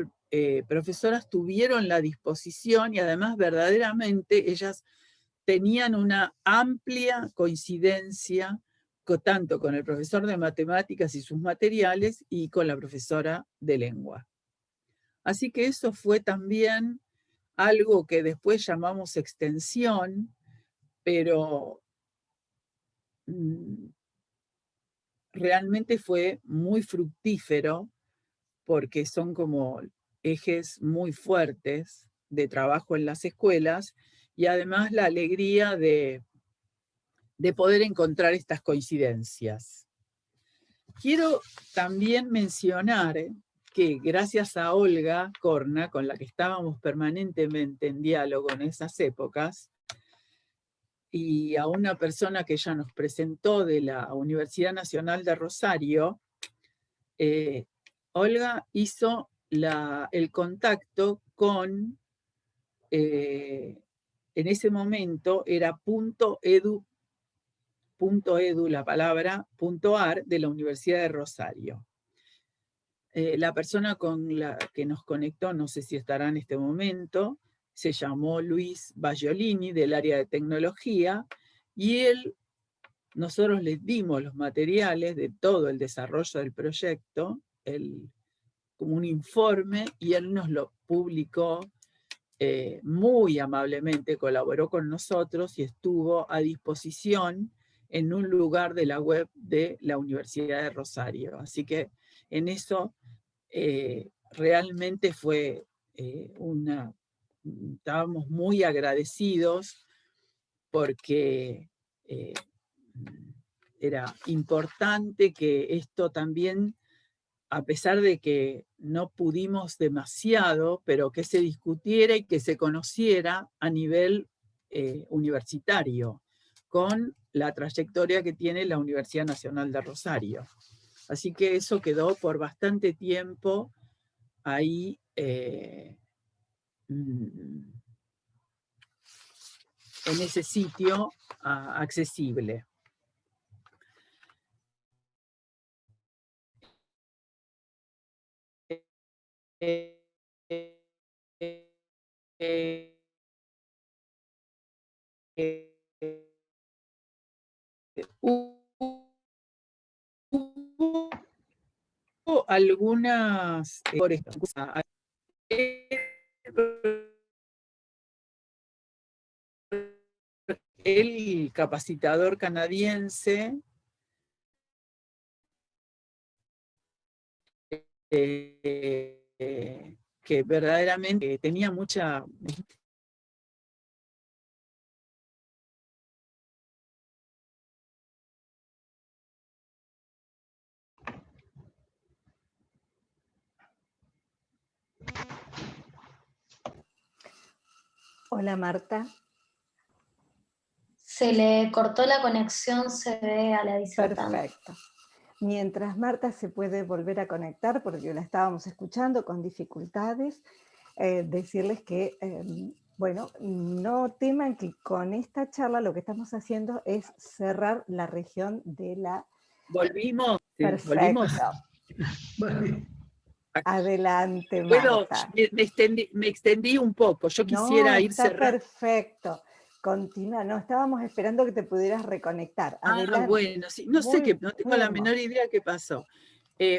profesoras tuvieron la disposición y además verdaderamente ellas tenían una amplia coincidencia tanto con el profesor de matemáticas y sus materiales y con la profesora de lengua. Así que eso fue también algo que después llamamos extensión, pero realmente fue muy fructífero porque son como ejes muy fuertes de trabajo en las escuelas y además la alegría de poder encontrar estas coincidencias. Quiero también mencionar que gracias a Olga Corna, con la que estábamos permanentemente en diálogo en esas épocas, y a una persona que ella nos presentó de la Universidad Nacional de Rosario, Olga hizo el contacto con, en ese momento era .edu, la palabra .ar de la Universidad de Rosario. La persona con la que nos conectó, no sé si estará en este momento, se llamó Luis Baggiolini, del área de tecnología, y nosotros les dimos los materiales de todo el desarrollo del proyecto, como un informe, y él nos lo publicó muy amablemente, colaboró con nosotros y estuvo a disposición en un lugar de la web de la Universidad de Rosario. Así que en eso realmente fue estábamos muy agradecidos porque era importante que esto también, a pesar de que no pudimos demasiado, pero que se discutiera y que se conociera a nivel universitario, con la trayectoria que tiene la Universidad Nacional de Rosario. Así que eso quedó por bastante tiempo ahí en ese sitio accesible. Hubo algunas, por ejemplo, el capacitador canadiense que verdaderamente tenía mucha... Hola, Marta. Se le cortó la conexión, se ve a la disertante. Perfecto. Mientras Marta se puede volver a conectar, porque la estábamos escuchando con dificultades, decirles que, bueno, no teman que con esta charla lo que estamos haciendo es cerrar la región de la... Volvimos. Perfecto. Volvimos. Adelante, Bueno, Marta. me extendí un poco. Yo quisiera ir cerrando. Perfecto. Continúa. No, estábamos esperando que te pudieras reconectar. Adelante. Bueno, sí. No sé qué, no tengo la menor idea qué pasó.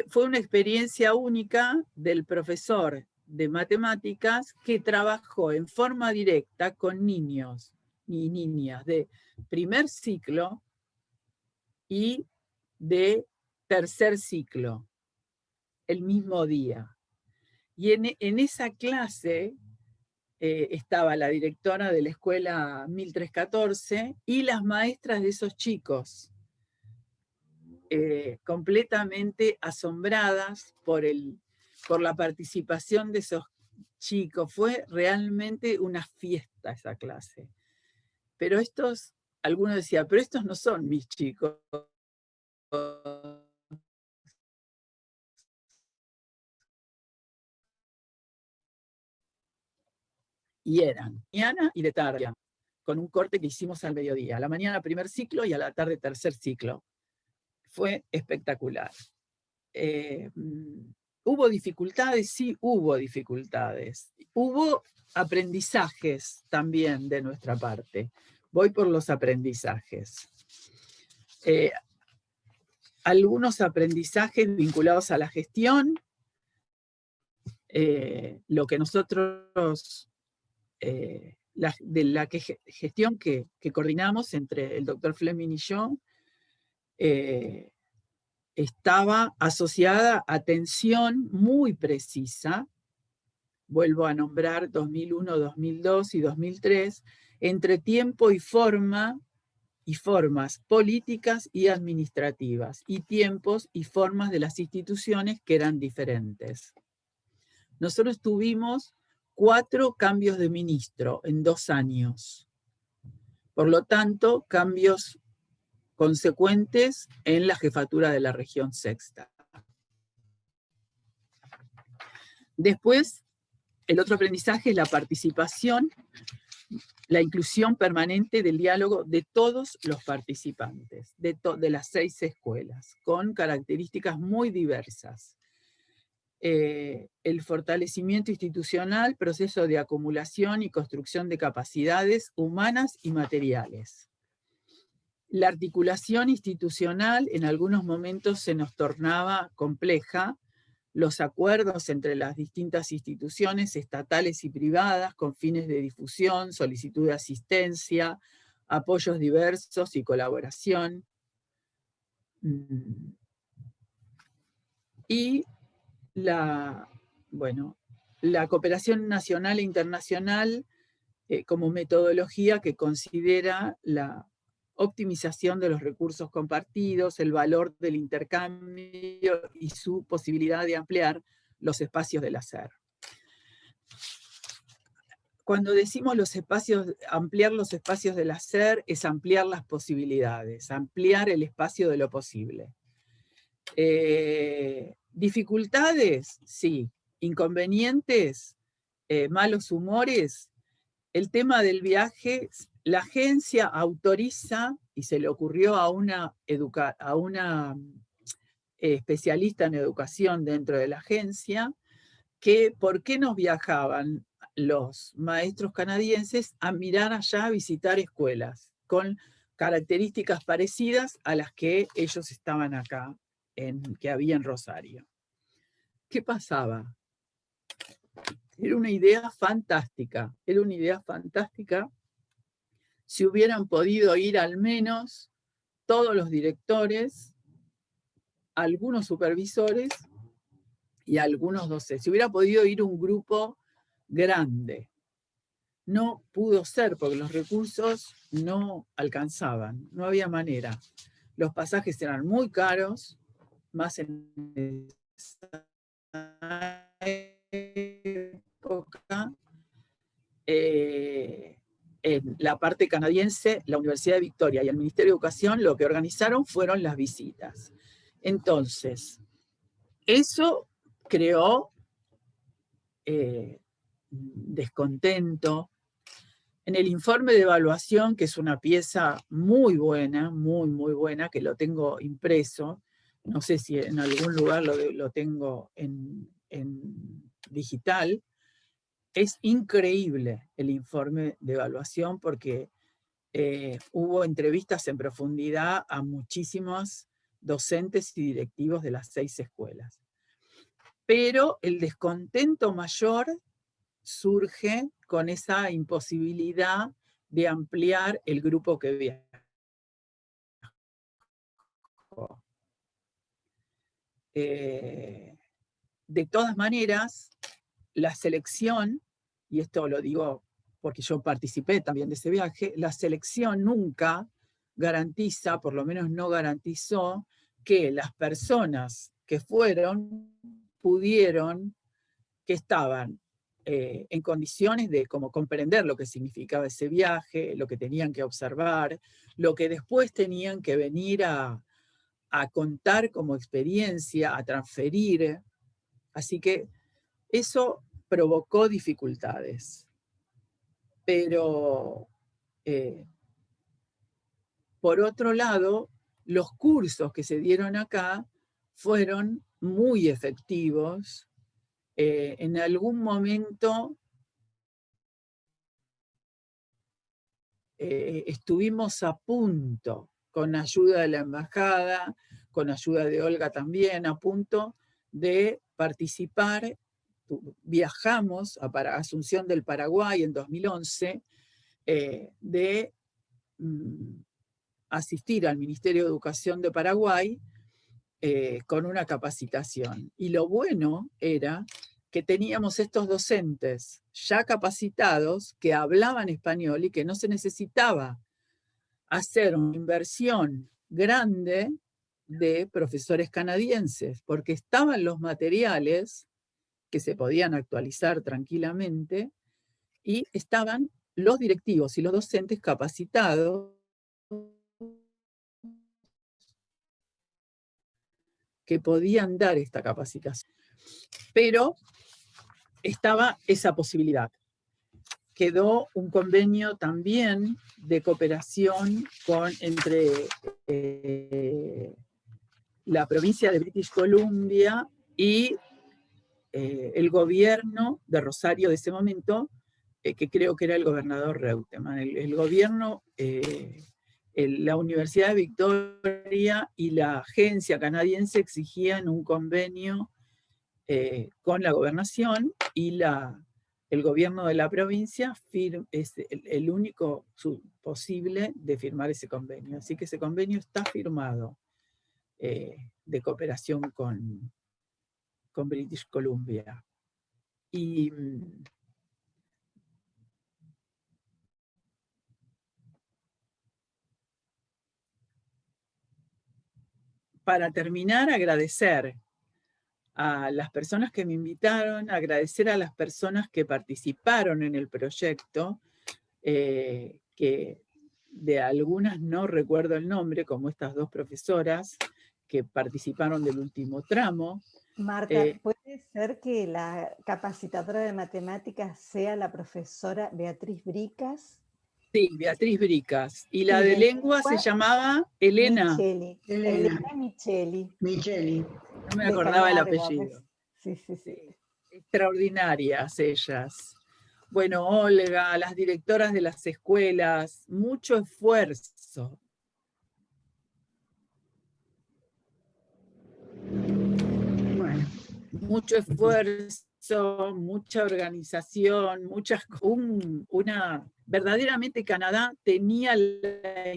Fue una experiencia única del profesor de matemáticas que trabajó en forma directa con niños y niñas de primer ciclo y de tercer ciclo el mismo día. Y en esa clase estaba la directora de la escuela 1314 y las maestras de esos chicos, completamente asombradas por la participación de esos chicos. Fue realmente una fiesta esa clase. Pero algunos decían, pero estos no son mis chicos. Y eran mañana y de tarde, con un corte que hicimos al mediodía. A la mañana primer ciclo y a la tarde tercer ciclo. Fue espectacular. ¿Hubo dificultades? Sí, hubo dificultades. Hubo aprendizajes también de nuestra parte. Voy por los aprendizajes. Algunos aprendizajes vinculados a la gestión, lo que nosotros, de la gestión que coordinamos entre el doctor Fleming y yo, estaba asociada a atención muy precisa, vuelvo a nombrar 2001, 2002 y 2003, entre tiempo y forma y formas políticas y administrativas, y tiempos y formas de las instituciones que eran diferentes. Nosotros tuvimos 4 cambios de ministro en 2 años. Por lo tanto, cambios consecuentes en la jefatura de la región sexta. Después, el otro aprendizaje es la participación, la inclusión permanente del diálogo de todos los participantes, de las 6 escuelas, con características muy diversas. El fortalecimiento institucional, proceso de acumulación y construcción de capacidades humanas y materiales. La articulación institucional en algunos momentos se nos tornaba compleja, los acuerdos entre las distintas instituciones estatales y privadas con fines de difusión, solicitud de asistencia, apoyos diversos y colaboración. Y la cooperación nacional e internacional como metodología que considera la optimización de los recursos compartidos, el valor del intercambio y su posibilidad de ampliar los espacios del hacer. Cuando decimos ampliar los espacios del hacer, es ampliar las posibilidades, ampliar el espacio de lo posible. ¿Dificultades? Sí. ¿Inconvenientes? ¿Malos humores? El tema del viaje, la agencia autoriza, y se le ocurrió a una especialista en educación dentro de la agencia, que por qué nos viajaban los maestros canadienses a mirar allá, a visitar escuelas, con características parecidas a las que ellos estaban acá, que había en Rosario. ¿qué pasaba? Era una idea fantástica, si hubieran podido ir al menos todos los directores, algunos supervisores y algunos docentes. Si hubiera podido ir un grupo grande. No pudo ser porque los recursos no alcanzaban, no había manera. Los pasajes eran muy caros, más en esa época. En la parte canadiense, la Universidad de Victoria y el Ministerio de Educación lo que organizaron fueron las visitas. Entonces, eso creó descontento. En el informe de evaluación, que es una pieza muy buena, muy buena, que lo tengo impreso, no sé si en algún lugar lo tengo en digital, es increíble el informe de evaluación porque hubo entrevistas en profundidad a muchísimos docentes y directivos de las 6 escuelas. Pero el descontento mayor surge con esa imposibilidad de ampliar el grupo que viajó. De todas maneras, la selección, y esto lo digo porque yo participé también de ese viaje, la selección nunca garantiza, por lo menos no garantizó, que las personas que fueron pudieron, que estaban en condiciones de como comprender lo que significaba ese viaje, lo que tenían que observar, lo que después tenían que venir a contar como experiencia, a transferir. Así que eso provocó dificultades. Pero, por otro lado, los cursos que se dieron acá fueron muy efectivos. En algún momento estuvimos a punto, con ayuda de la embajada, con ayuda de Olga también, a punto de participar. Viajamos a Asunción del Paraguay en 2011, de asistir al Ministerio de Educación de Paraguay con una capacitación. Y lo bueno era que teníamos estos docentes ya capacitados que hablaban español y que no se necesitaba hacer una inversión grande de profesores canadienses, porque estaban los materiales que se podían actualizar tranquilamente y estaban los directivos y los docentes capacitados que podían dar esta capacitación. Pero estaba esa posibilidad. Quedó un convenio también de cooperación entre la provincia de British Columbia y el gobierno de Rosario de ese momento, que creo que era el gobernador Reutemann. El gobierno, la Universidad de Victoria y la agencia canadiense exigían un convenio con la gobernación, y el gobierno de la provincia es el único posible de firmar ese convenio. Así que ese convenio está firmado de cooperación con British Columbia. Y para terminar, agradecer a las personas que me invitaron, agradecer a las personas que participaron en el proyecto, que de algunas no recuerdo el nombre, como estas 2 profesoras que participaron del último tramo. Marta, ¿puede ser que la capacitadora de matemáticas sea la profesora Beatriz Bricas? Sí, Beatriz Bricas. Y la de lengua se llamaba Elena. Elena Micheli. No me acordaba el apellido. Sí. Extraordinarias ellas. Bueno, Olga, las directoras de las escuelas, mucho esfuerzo. Bueno, mucho esfuerzo, mucha organización, verdaderamente Canadá tenía la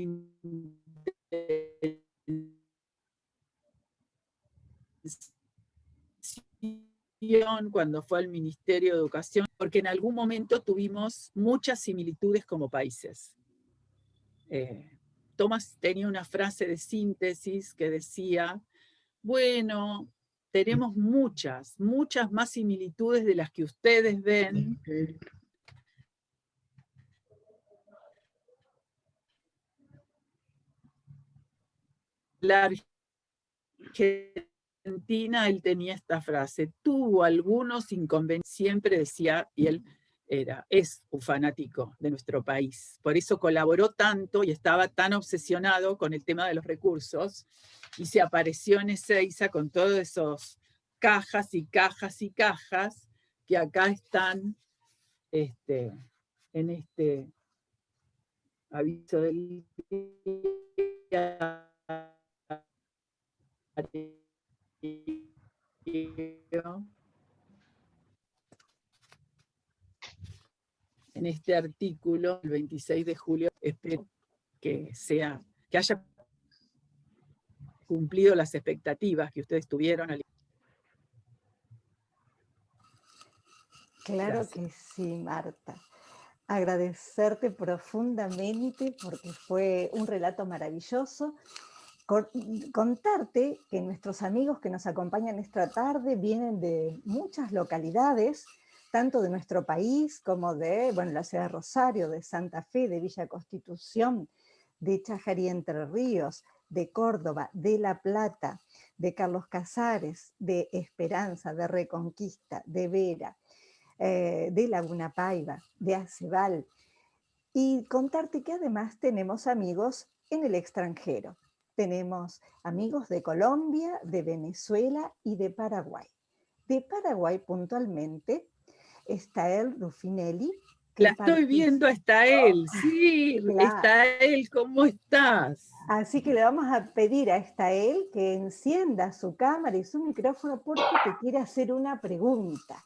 cuando fue al Ministerio de Educación, porque en algún momento tuvimos muchas similitudes como países. Thomas tenía una frase de síntesis que decía, bueno, tenemos muchas más similitudes de las que ustedes ven. La Argentina, él tenía esta frase, tuvo algunos inconvenientes, siempre decía, y él es un fanático de nuestro país. Por eso colaboró tanto y estaba tan obsesionado con el tema de los recursos, y se apareció en Ezeiza con todos esos cajas y cajas y cajas que acá están en este aviso del día. En este artículo, el 26 de julio, espero que haya cumplido las expectativas que ustedes tuvieron. Claro Gracias. que sí, Marta. Agradecerte profundamente porque fue un relato maravilloso. Contarte que nuestros amigos que nos acompañan esta tarde vienen de muchas localidades, tanto de nuestro país como de la ciudad de Rosario, de Santa Fe, de Villa Constitución, de Chajarí Entre Ríos, de Córdoba, de La Plata, de Carlos Casares, de Esperanza, de Reconquista, de Vera, de Laguna Paiva, de Acebal, y contarte que además tenemos amigos en el extranjero. Tenemos amigos de Colombia, de Venezuela y de Paraguay. De Paraguay puntualmente está el Rufinelli. La estoy viendo, está él, sí, Claro. Está él, ¿cómo estás? Así que le vamos a pedir a Estael que encienda su cámara y su micrófono porque te quiere hacer una pregunta.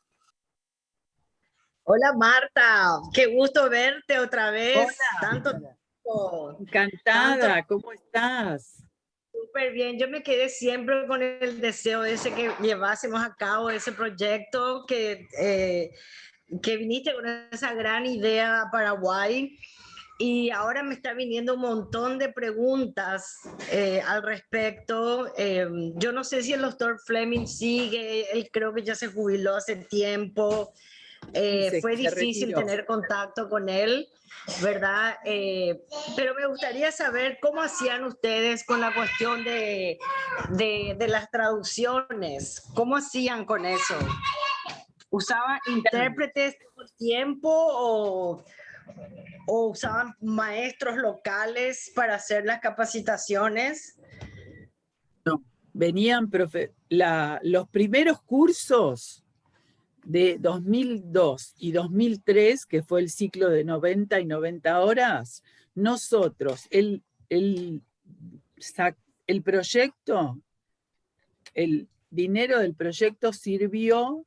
Hola Marta, qué gusto verte otra vez. Hola. Tanto tiempo. Encantada, ¿cómo estás? Súper bien, yo me quedé siempre con el deseo ese que llevásemos a cabo ese proyecto, que viniste con esa gran idea a Paraguay. Y ahora me está viniendo un montón de preguntas al respecto. Yo no sé si el doctor Fleming sigue, él creo que ya se jubiló hace tiempo. Fue difícil tener contacto con él, ¿verdad? Pero me gustaría saber cómo hacían ustedes con la cuestión de las traducciones. ¿Cómo hacían con eso? ¿Usaban intérpretes todo el tiempo o usaban maestros locales para hacer las capacitaciones? No, venían los primeros cursos de 2002 y 2003, que fue el ciclo de 90 y 90 horas, nosotros, el proyecto, el dinero del proyecto sirvió,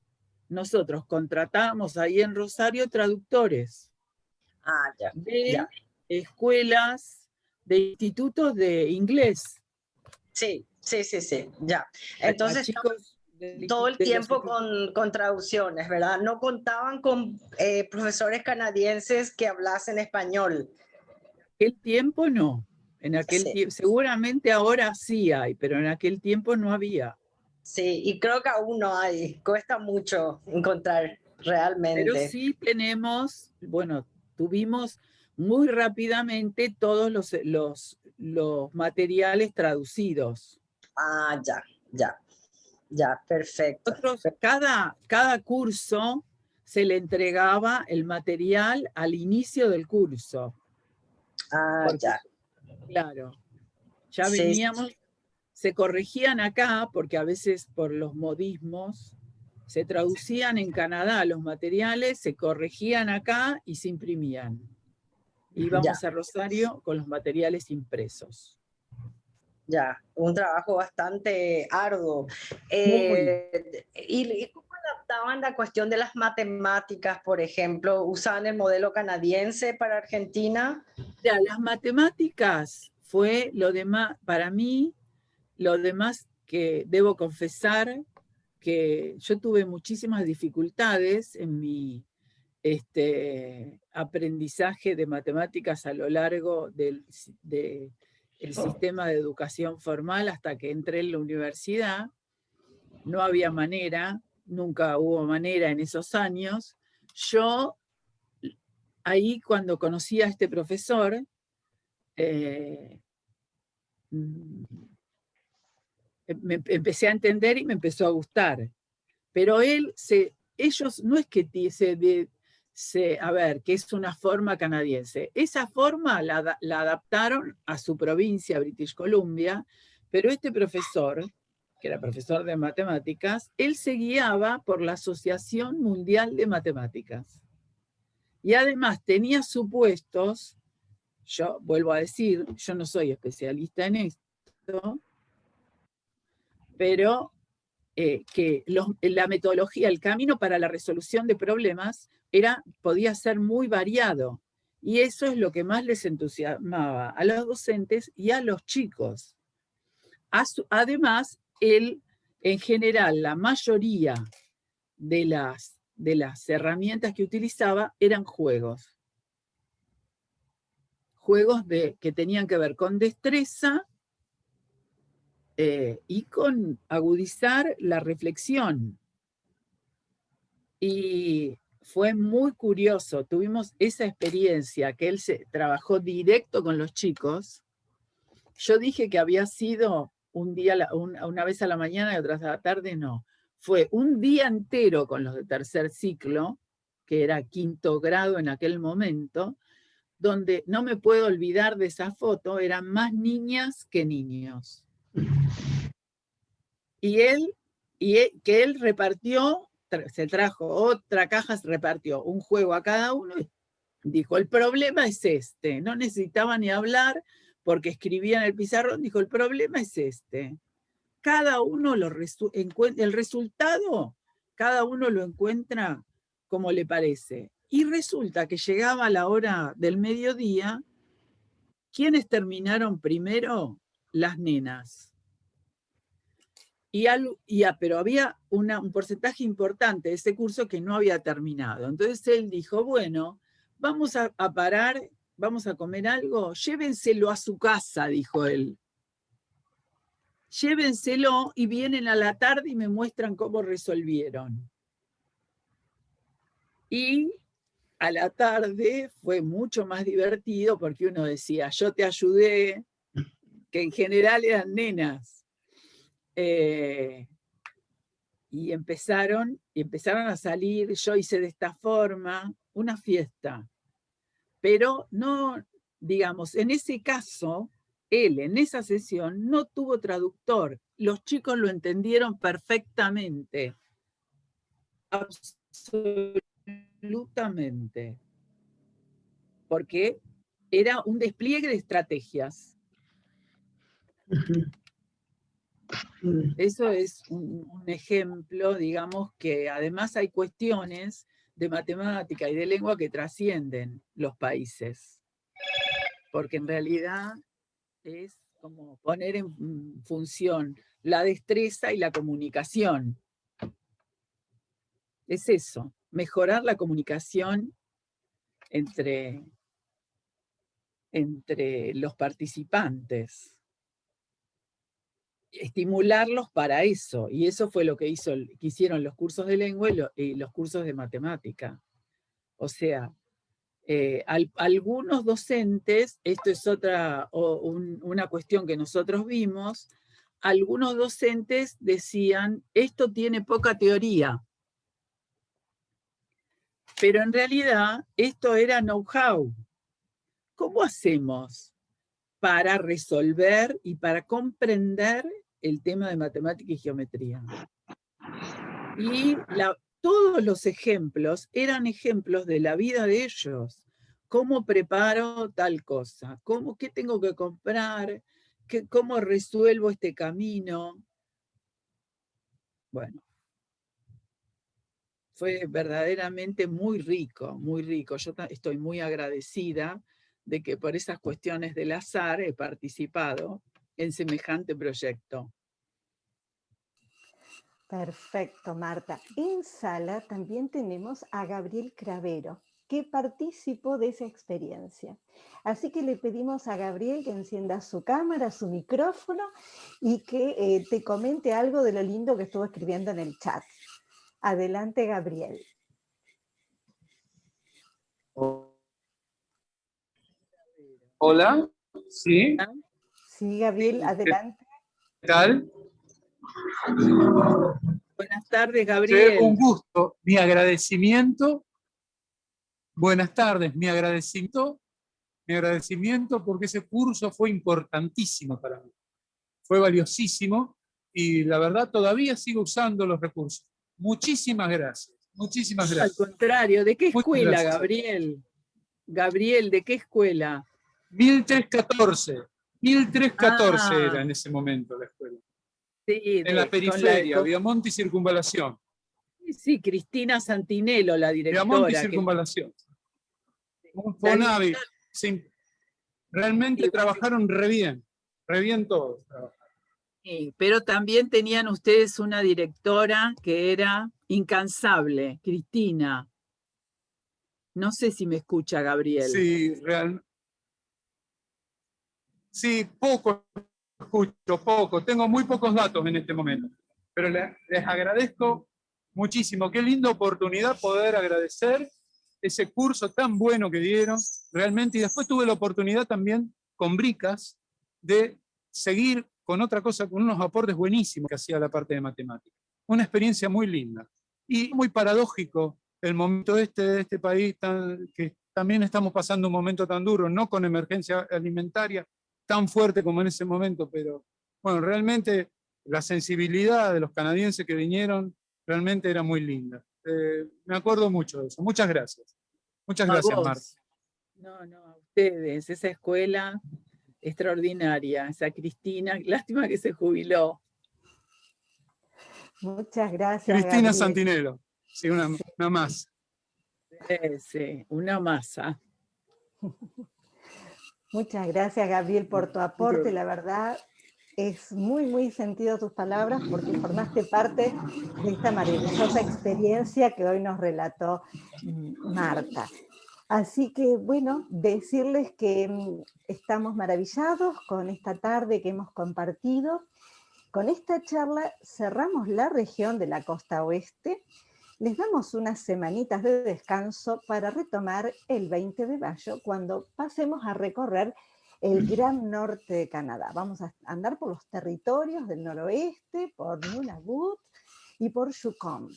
nosotros contratábamos ahí en Rosario traductores de escuelas, de institutos de inglés. Sí, ya. Entonces, chicos, todo el tiempo con traducciones, ¿verdad? No contaban con profesores canadienses que hablasen español. En aquel tiempo no. En aquel tiempo, seguramente ahora sí hay, pero en aquel tiempo no había. Sí, y creo que aún no hay. Cuesta mucho encontrar realmente. Pero sí tuvimos muy rápidamente todos los materiales traducidos. Ah, ya, perfecto. Nosotros, cada curso se le entregaba el material al inicio del curso. Ya. Claro, ya veníamos, se corregían acá, porque a veces por los modismos se traducían en Canadá los materiales, se corregían acá y se imprimían. Íbamos a Rosario con los materiales impresos. Ya, un trabajo bastante arduo. Muy. ¿Y cómo adaptaban la cuestión de las matemáticas, por ejemplo? ¿Usaban el modelo canadiense para Argentina? Ya, las matemáticas fue lo demás, para mí, lo demás que debo confesar que yo tuve muchísimas dificultades en mi aprendizaje de matemáticas a lo largo del sistema de educación formal hasta que entré en la universidad. No había manera, nunca hubo manera en esos años. Yo, ahí cuando conocí a este profesor, empecé a entender y me empezó a gustar. Pero ellos no es que a ver, que es una forma canadiense. Esa forma la adaptaron a su provincia, British Columbia, pero este profesor, que era profesor de matemáticas, él se guiaba por la Asociación Mundial de Matemáticas. Y además tenía supuestos, yo vuelvo a decir, yo no soy especialista en esto, pero que la metodología, el camino para la resolución de problemas podía ser muy variado. Y eso es lo que más les entusiasmaba a los docentes y a los chicos. Además, en general, la mayoría de las herramientas que utilizaba eran juegos. Juegos que tenían que ver con destreza y con agudizar la reflexión. Y fue muy curioso, tuvimos esa experiencia que él trabajó directo con los chicos. Yo dije que había sido un día, una vez a la mañana y otra a la tarde, no. Fue un día entero con los de tercer ciclo, que era 5º grado en aquel momento, donde no me puedo olvidar de esa foto, eran más niñas que niños. Que él repartió, se trajo otra caja, se repartió un juego a cada uno y dijo, el problema es este. No necesitaba ni hablar porque escribía en el pizarrón, dijo, el problema es este. Cada uno el resultado, cada uno lo encuentra como le parece. Y resulta que llegaba la hora del mediodía, ¿quiénes terminaron primero? Las nenas. Pero había un porcentaje importante de ese curso que no había terminado. Entonces él dijo, bueno, vamos a parar, vamos a comer algo, llévenselo a su casa, dijo él. Llévenselo y vienen a la tarde y me muestran cómo resolvieron. Y a la tarde fue mucho más divertido porque uno decía, yo te ayudé, que en general eran nenas. Y empezaron a salir, yo hice de esta forma, una fiesta. Pero no, digamos, en ese caso, él en esa sesión no tuvo traductor. Los chicos lo entendieron perfectamente. Absolutamente. Porque era un despliegue de estrategias. Eso es un ejemplo, digamos, que además hay cuestiones de matemática y de lengua que trascienden los países. Porque en realidad es como poner en función la destreza y la comunicación. Es eso, mejorar la comunicación entre los participantes. Estimularlos para eso, y eso fue lo que hicieron los cursos de lengua y los cursos de matemática. O sea, algunos docentes, esto es una cuestión que nosotros vimos, algunos docentes decían, esto tiene poca teoría, pero en realidad esto era know-how. ¿Cómo hacemos para resolver y para comprender el tema de matemática y geometría? Y todos los ejemplos eran ejemplos de la vida de ellos. ¿Cómo preparo tal cosa? ¿Qué tengo que comprar? ¿Cómo resuelvo este camino? Bueno, fue verdaderamente muy rico, muy rico. Yo estoy muy agradecida de que por esas cuestiones del azar he participado en semejante proyecto. Perfecto, Marta. En sala también tenemos a Gabriel Cravero, que participó de esa experiencia. Así que le pedimos a Gabriel que encienda su cámara, su micrófono y que te comente algo de lo lindo que estuvo escribiendo en el chat. Adelante, Gabriel. Hola, ¿sí? Sí, Gabriel, adelante. ¿Qué tal? Buenas tardes, Gabriel. Un gusto, mi agradecimiento. Buenas tardes, mi agradecimiento porque ese curso fue importantísimo para mí. Fue valiosísimo y la verdad todavía sigo usando los recursos. Muchísimas gracias. Muchísimas gracias. Al contrario, ¿de qué escuela, Gabriel? Gabriel, ¿de qué escuela? 1314. 1314 era en ese momento la escuela. Sí, en la periferia, Viamonte y Circunvalación. Sí, Cristina Santinello, la directora. Viamonte y Circunvalación. Un Fonavi. Sí, realmente trabajaron re bien todos. Sí, pero también tenían ustedes una directora que era incansable, Cristina. No sé si me escucha, Gabriel. Sí, sí, poco escucho, poco. Tengo muy pocos datos en este momento. Pero les agradezco muchísimo. Qué linda oportunidad poder agradecer ese curso tan bueno que dieron, realmente. Y después tuve la oportunidad también con Bricas de seguir con otra cosa, con unos aportes buenísimos que hacía la parte de matemáticas. Una experiencia muy linda. Y muy paradójico el momento de este país, que también estamos pasando un momento tan duro, no con emergencia alimentaria tan fuerte como en ese momento, pero bueno, realmente la sensibilidad de los canadienses que vinieron realmente era muy linda. Me acuerdo mucho de eso. Muchas gracias. Muchas gracias, Marta. No, a ustedes. Esa escuela extraordinaria, esa Cristina. Lástima que se jubiló. Muchas gracias, Cristina Gabriel. Santinello. Sí, una más. Sí, una masa. Muchas gracias, Gabriel, por tu aporte. La verdad, es muy sentido tus palabras porque formaste parte de esta maravillosa experiencia que hoy nos relató Marta. Así que, bueno, decirles que estamos maravillados con esta tarde que hemos compartido. Con esta charla cerramos la región de la costa oeste. Les damos unas semanitas de descanso para retomar el 20 de mayo, cuando pasemos a recorrer el gran norte de Canadá. Vamos a andar por los territorios del noroeste, por Nunavut y por Yukon.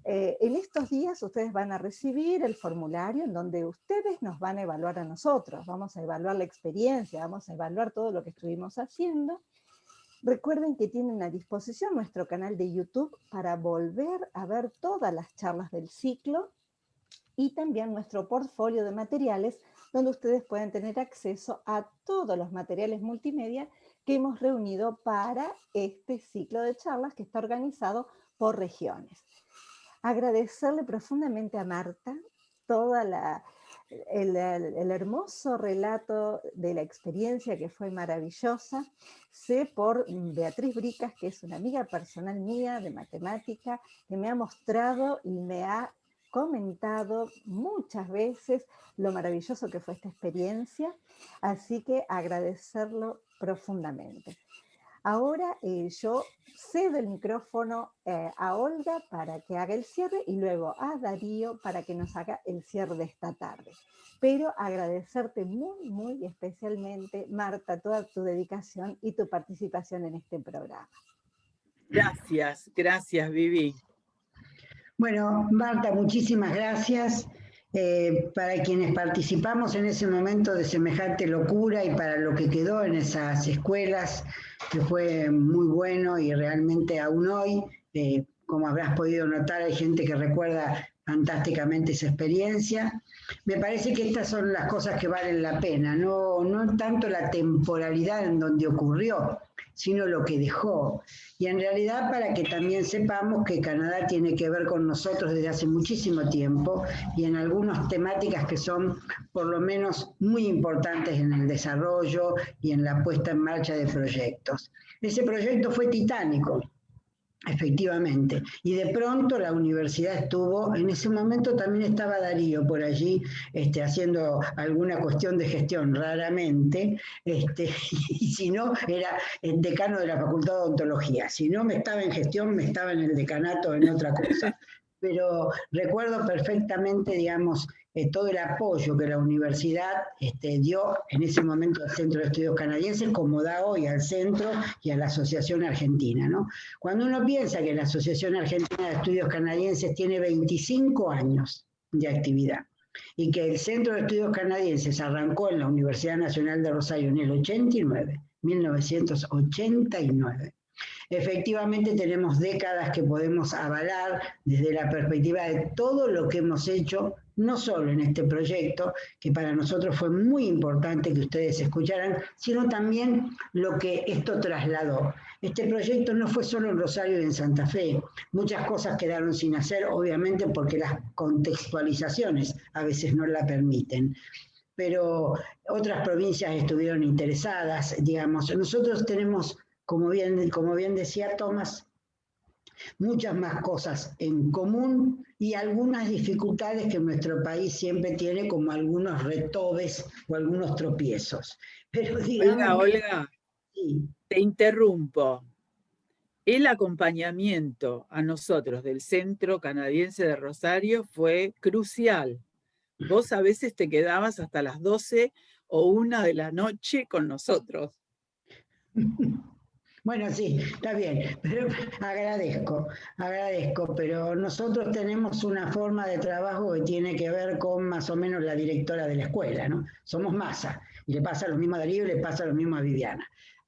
En estos días ustedes van a recibir el formulario en donde ustedes nos van a evaluar a nosotros. Vamos a evaluar la experiencia, vamos a evaluar todo lo que estuvimos haciendo. Recuerden que tienen a disposición nuestro canal de YouTube para volver a ver todas las charlas del ciclo y también nuestro portfolio de materiales donde ustedes pueden tener acceso a todos los materiales multimedia que hemos reunido para este ciclo de charlas que está organizado por regiones. Agradecerle profundamente a Marta todo el hermoso relato de la experiencia que fue maravillosa. Sé por Beatriz Bricas, que es una amiga personal mía de matemática, que me ha mostrado y me ha comentado muchas veces lo maravilloso que fue esta experiencia, así que agradecerlo profundamente. Ahora yo cedo el micrófono a Olga para que haga el cierre y luego a Darío para que nos haga el cierre de esta tarde. Pero agradecerte muy especialmente, Marta, toda tu dedicación y tu participación en este programa. Gracias, Vivi. Bueno, Marta, muchísimas gracias. Para quienes participamos en ese momento de semejante locura y para lo que quedó en esas escuelas, que fue muy bueno y realmente aún hoy, como habrás podido notar, hay gente que recuerda fantásticamente esa experiencia. Me parece que estas son las cosas que valen la pena, no tanto la temporalidad en donde ocurrió, sino lo que dejó. Y en realidad para que también sepamos que Canadá tiene que ver con nosotros desde hace muchísimo tiempo y en algunas temáticas que son por lo menos muy importantes en el desarrollo y en la puesta en marcha de proyectos. Ese proyecto fue titánico. Efectivamente. Y de pronto la universidad estuvo, en ese momento también estaba Darío por allí, haciendo alguna cuestión de gestión, raramente, y si no, era el decano de la Facultad de Odontología. Si no me estaba en gestión, me estaba en el decanato en otra cosa. Pero recuerdo perfectamente, digamos, todo el apoyo que la universidad dio en ese momento al Centro de Estudios Canadienses, como da hoy al Centro y a la Asociación Argentina, ¿no? Cuando uno piensa que la Asociación Argentina de Estudios Canadienses tiene 25 años de actividad y que el Centro de Estudios Canadienses arrancó en la Universidad Nacional de Rosario en el 89, 1989, efectivamente tenemos décadas que podemos avalar desde la perspectiva de todo lo que hemos hecho, no solo en este proyecto, que para nosotros fue muy importante que ustedes escucharan, sino también lo que esto trasladó. Este proyecto no fue solo en Rosario y en Santa Fe, muchas cosas quedaron sin hacer, obviamente porque las contextualizaciones a veces no la permiten. Pero otras provincias estuvieron interesadas, digamos. Nosotros tenemos, como bien decía Tomás, muchas más cosas en común y algunas dificultades que nuestro país siempre tiene, como algunos retobes o algunos tropiezos. Pero digamos Olga, sí. Te interrumpo. El acompañamiento a nosotros del Centro Canadiense de Rosario fue crucial. Vos a veces te quedabas hasta las 12 o 1 de la noche con nosotros. Bueno, sí, está bien, pero agradezco, pero nosotros tenemos una forma de trabajo que tiene que ver con más o menos la directora de la escuela, ¿no? Somos masa, y le pasa lo mismo a Darío y le pasa lo mismo a Viviana.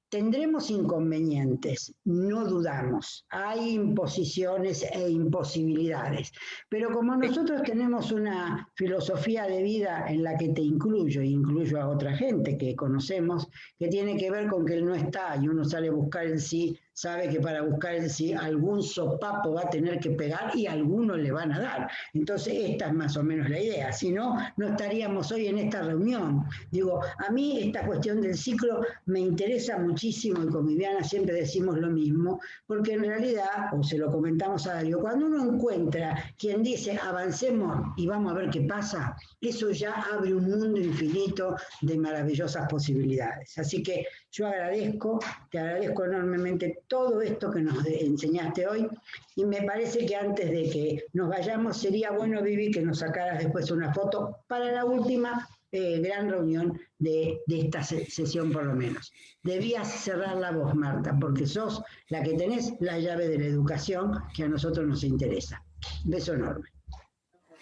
Tendremos inconvenientes, no dudamos, hay imposiciones e imposibilidades, pero como nosotros tenemos una filosofía de vida en la que te incluyo, e incluyo a otra gente que conocemos, que tiene que ver con que él no está y uno sale a buscar el sí, sabe que para buscar el sí algún sopapo va a tener que pegar y algunos le van a dar. Entonces esta es más o menos la idea, si no, no estaríamos hoy en esta reunión. Digo, a mí esta cuestión del ciclo me interesa muchísimo y con Viviana siempre decimos lo mismo, porque en realidad, o se lo comentamos a Darío, cuando uno encuentra quien dice avancemos y vamos a ver qué pasa, eso ya abre un mundo infinito de maravillosas posibilidades. Así que yo te agradezco enormemente todo esto que nos enseñaste hoy y me parece que antes de que nos vayamos sería bueno, Vivi, que nos sacaras después una foto para la última gran reunión de esta sesión por lo menos. Debías cerrar la voz, Marta, porque sos la que tenés la llave de la educación que a nosotros nos interesa. Beso enorme.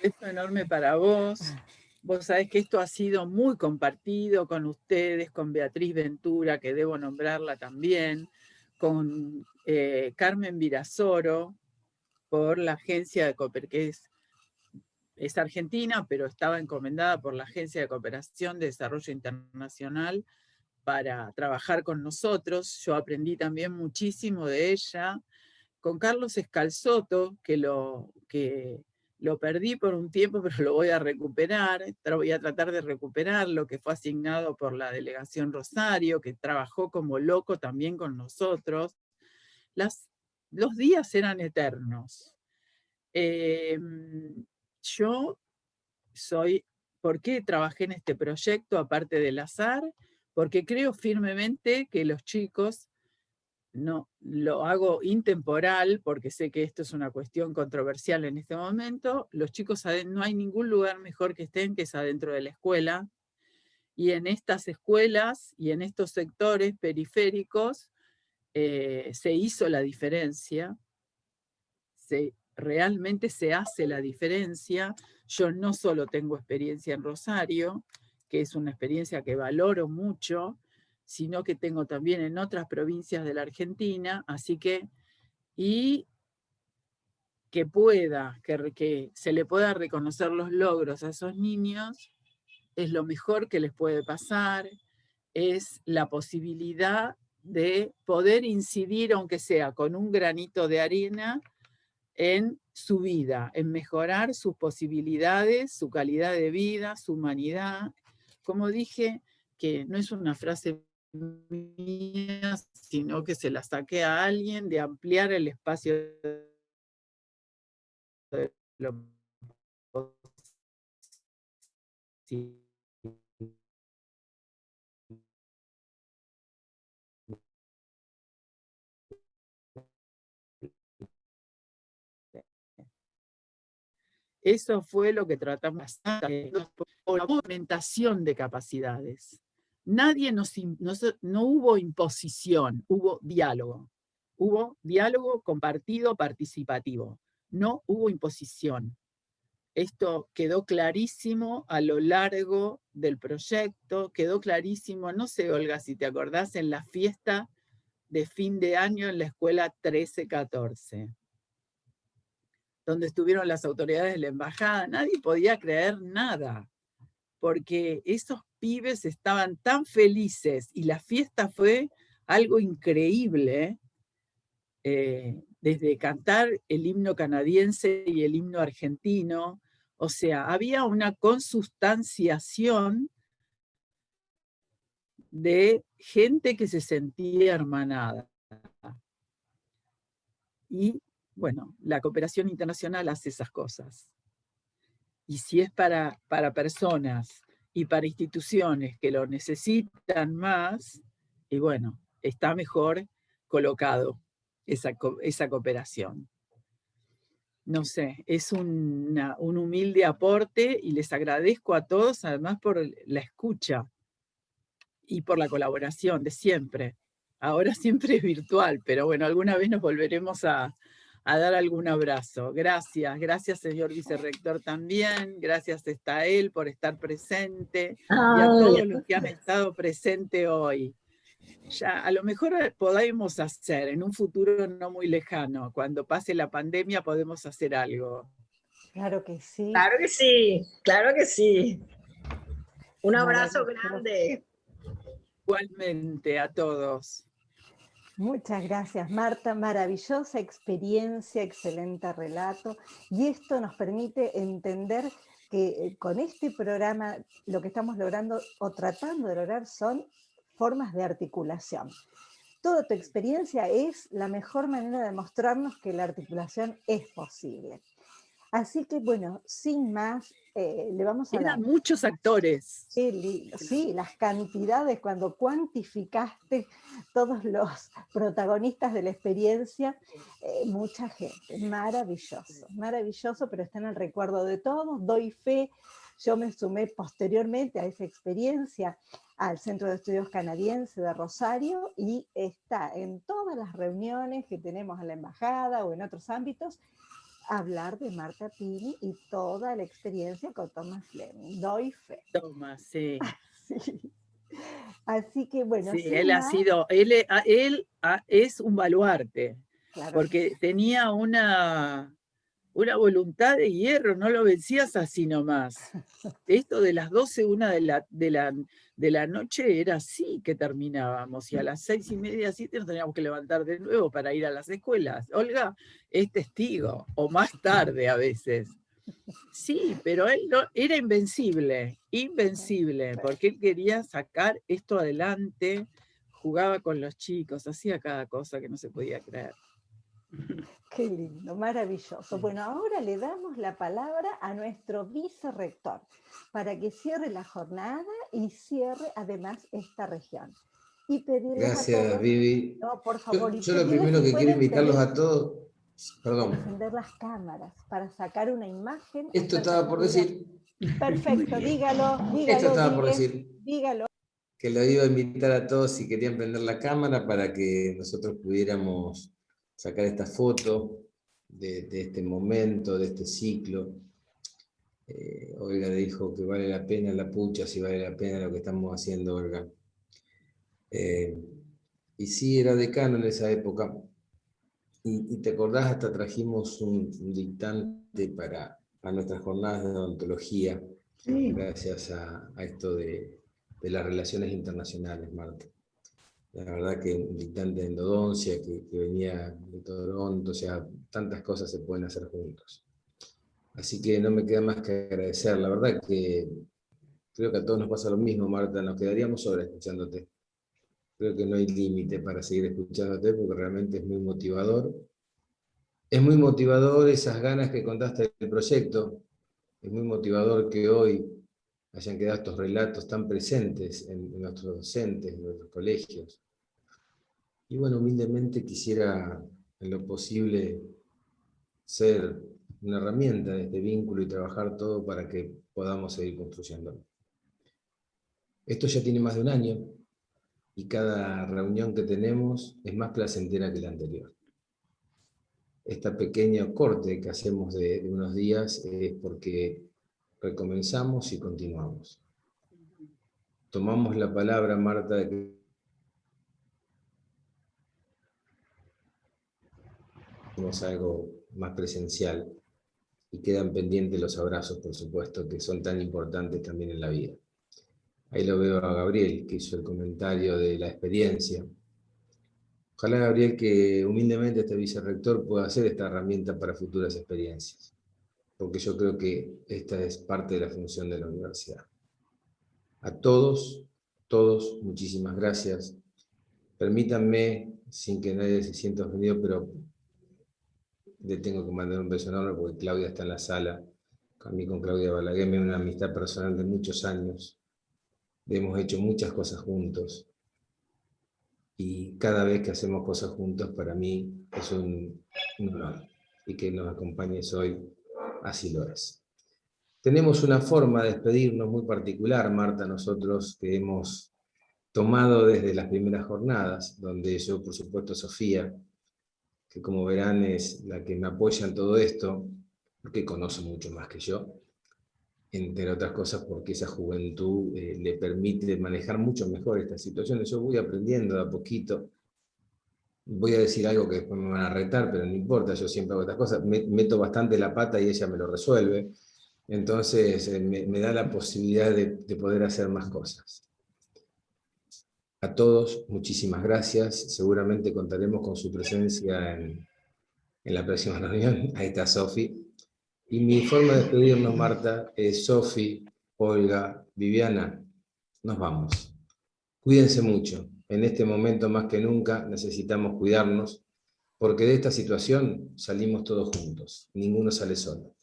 Beso enorme para vos. Vos sabés que esto ha sido muy compartido con ustedes, con Beatriz Ventura, que debo nombrarla también, con Carmen Virasoro, por la agencia de que es argentina, pero estaba encomendada por la Agencia de Cooperación de Desarrollo Internacional para trabajar con nosotros. Yo aprendí también muchísimo de ella. Con Carlos Escalzoto, que lo perdí por un tiempo, pero lo voy a recuperar. Voy a tratar de recuperar lo que fue asignado por la Delegación Rosario, que trabajó como loco también con nosotros. Los días eran eternos. Yo ¿por qué trabajé en este proyecto aparte del azar? Porque creo firmemente que los chicos, no lo hago intemporal, porque sé que esto es una cuestión controversial en este momento, los chicos no hay ningún lugar mejor que estén que es adentro de la escuela, y en estas escuelas y en estos sectores periféricos se hizo la diferencia, realmente se hace la diferencia. Yo no solo tengo experiencia en Rosario, que es una experiencia que valoro mucho, sino que tengo también en otras provincias de la Argentina, así que, y que se le pueda reconocer los logros a esos niños, es lo mejor que les puede pasar, es la posibilidad de poder incidir, aunque sea con un granito de arena, en su vida, en mejorar sus posibilidades, su calidad de vida, su humanidad. Como dije, que no es una frase mía, sino que se la saqué a alguien, de ampliar el espacio de lo posible. Eso fue lo que tratamos de hacer, la aumentación de capacidades. No hubo imposición, hubo diálogo. Hubo diálogo compartido, participativo. No hubo imposición. Esto quedó clarísimo a lo largo del proyecto, quedó clarísimo, no sé, Olga, si te acordás, en la fiesta de fin de año en la escuela 13-14, donde estuvieron las autoridades de la embajada. Nadie podía creer nada, porque esos pibes estaban tan felices y la fiesta fue algo increíble, desde cantar el himno canadiense y el himno argentino. O sea, había una consustanciación de gente que se sentía hermanada. Y bueno, la cooperación internacional hace esas cosas. Y si es para personas y para instituciones que lo necesitan más, y bueno, está mejor colocado esa cooperación. No sé, es un humilde aporte y les agradezco a todos, además, por la escucha y por la colaboración de siempre. Ahora siempre es virtual, pero bueno, alguna vez nos volveremos a dar algún abrazo. Gracias, gracias señor vicerrector también, gracias está él por estar presente y a todos los que han estado presentes hoy. Ya, a lo mejor podemos hacer en un futuro no muy lejano, cuando pase la pandemia podemos hacer algo. Claro que sí. Claro que sí, claro que sí. Un abrazo grande. Igualmente a todos. Muchas gracias, Marta. Maravillosa experiencia, excelente relato. Y esto nos permite entender que con este programa lo que estamos logrando o tratando de lograr son formas de articulación. Toda tu experiencia es la mejor manera de mostrarnos que la articulación es posible. Así que, bueno, sin más, le vamos a dar... Eran muchos actores. Sí, las cantidades, cuando cuantificaste todos los protagonistas de la experiencia, mucha gente, maravilloso, maravilloso, pero está en el recuerdo de todos, doy fe. Yo me sumé posteriormente a esa experiencia al Centro de Estudios Canadiense de Rosario y está en todas las reuniones que tenemos en la embajada o en otros ámbitos, hablar de Marta Pini y toda la experiencia con Thomas Fleming. Doy fe. Thomas, sí. Sí. Así que bueno. Sí, él es un baluarte, claro, porque sí, tenía una voluntad de hierro, no lo vencías así nomás. Esto de las 12, 1 de la noche era así que terminábamos, y a las 6:30, 7 nos teníamos que levantar de nuevo para ir a las escuelas. Olga es testigo, o más tarde a veces. Sí, pero él era invencible, porque él quería sacar esto adelante, jugaba con los chicos, hacía cada cosa que no se podía creer. Qué lindo, maravilloso. Bueno, ahora le damos la palabra a nuestro vicerrector para que cierre la jornada y cierre además esta región. Y pedirles Gracias, a todos, Vivi. No, por favor, Yo lo primero que quiero invitarlos a todos... Perdón. Encender las cámaras para sacar una imagen. Esto estaba por decir. Perfecto, dígalo. Esto estaba por decir. Dígalo. Que lo iba a invitar a todos si querían prender la cámara para que nosotros pudiéramos sacar esta foto de este momento, de este ciclo. Olga dijo que vale la pena la pucha, si vale la pena lo que estamos haciendo, Olga. Y sí, era decano en esa época. Y te acordás, hasta trajimos un dictante para nuestras jornadas de odontología, Sí. gracias a esto de las relaciones internacionales, Marta. La verdad que un dictante de endodoncia que venía de Toronto, o sea, tantas cosas se pueden hacer juntos. Así que no me queda más que agradecer. La verdad que creo que a todos nos pasa lo mismo, Marta, nos quedaríamos horas escuchándote. Creo que no hay límite para seguir escuchándote porque realmente es muy motivador. Es muy motivador esas ganas que contaste del proyecto. Es muy motivador que hoy hayan quedado estos relatos tan presentes en nuestros docentes, en nuestros colegios. Y bueno, humildemente quisiera, en lo posible, ser una herramienta de este vínculo y trabajar todo para que podamos seguir construyéndolo. Esto ya tiene más de un año y cada reunión que tenemos es más placentera que la anterior. Esta pequeña corte que hacemos de unos días es porque recomenzamos y continuamos. Tomamos la palabra, Marta, de que hacemos algo más presencial y quedan pendientes los abrazos, por supuesto, que son tan importantes también en la vida. Ahí lo veo a Gabriel, que hizo el comentario de la experiencia. Ojalá, Gabriel, que humildemente este vicerrector pueda hacer esta herramienta para futuras experiencias, porque yo creo que esta es parte de la función de la universidad. A todos, muchísimas gracias. Permítanme, sin que nadie se sienta ofendido, pero le tengo que mandar un beso enorme porque Claudia está en la sala. A mí con Claudia Balaguer me una amistad personal de muchos años. Hemos hecho muchas cosas juntos. Y cada vez que hacemos cosas juntos, para mí es un honor. Y que nos acompañes hoy, así lo es. Tenemos una forma de despedirnos muy particular, Marta, nosotros que hemos tomado desde las primeras jornadas, donde yo, por supuesto, Sofía, que como verán es la que me apoya en todo esto, porque conoce mucho más que yo, entre otras cosas porque esa juventud le permite manejar mucho mejor estas situaciones. Yo voy aprendiendo de a poquito. Voy a decir algo que después me van a retar, pero no importa, yo siempre hago estas cosas. Meto bastante la pata y ella me lo resuelve. Entonces me da la posibilidad de poder hacer más cosas. A todos, muchísimas gracias. Seguramente contaremos con su presencia en la próxima reunión. Ahí está Sofi. Y mi forma de despedirnos, Marta, es Sofi, Olga, Viviana, nos vamos. Cuídense mucho. En este momento más que nunca necesitamos cuidarnos, porque de esta situación salimos todos juntos. Ninguno sale solo.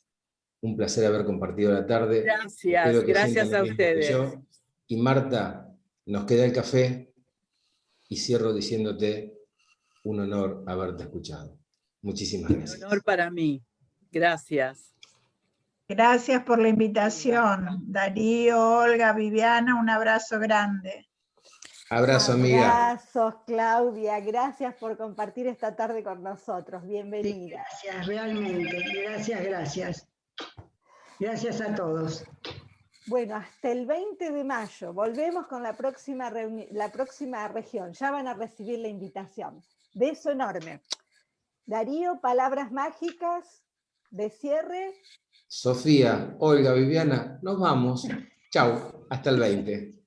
Un placer haber compartido la tarde. Gracias, Espero que sientan gracias lo a mismo que ustedes. yo. Y Marta, nos queda el café y cierro diciéndote un honor haberte escuchado. Muchísimas gracias. Un honor para mí. Gracias. Gracias por la invitación. Darío, Olga, Viviana, un abrazo grande. Abrazo, amiga. Abrazos, Claudia. Gracias por compartir esta tarde con nosotros. Bienvenida. Sí, gracias, realmente. Gracias. Gracias a todos. Bueno, hasta el 20 de mayo. Volvemos con la próxima región. Ya van a recibir la invitación. Beso enorme. Darío, palabras mágicas de cierre. Sofía, Olga, Viviana, nos vamos. Chau, hasta el 20.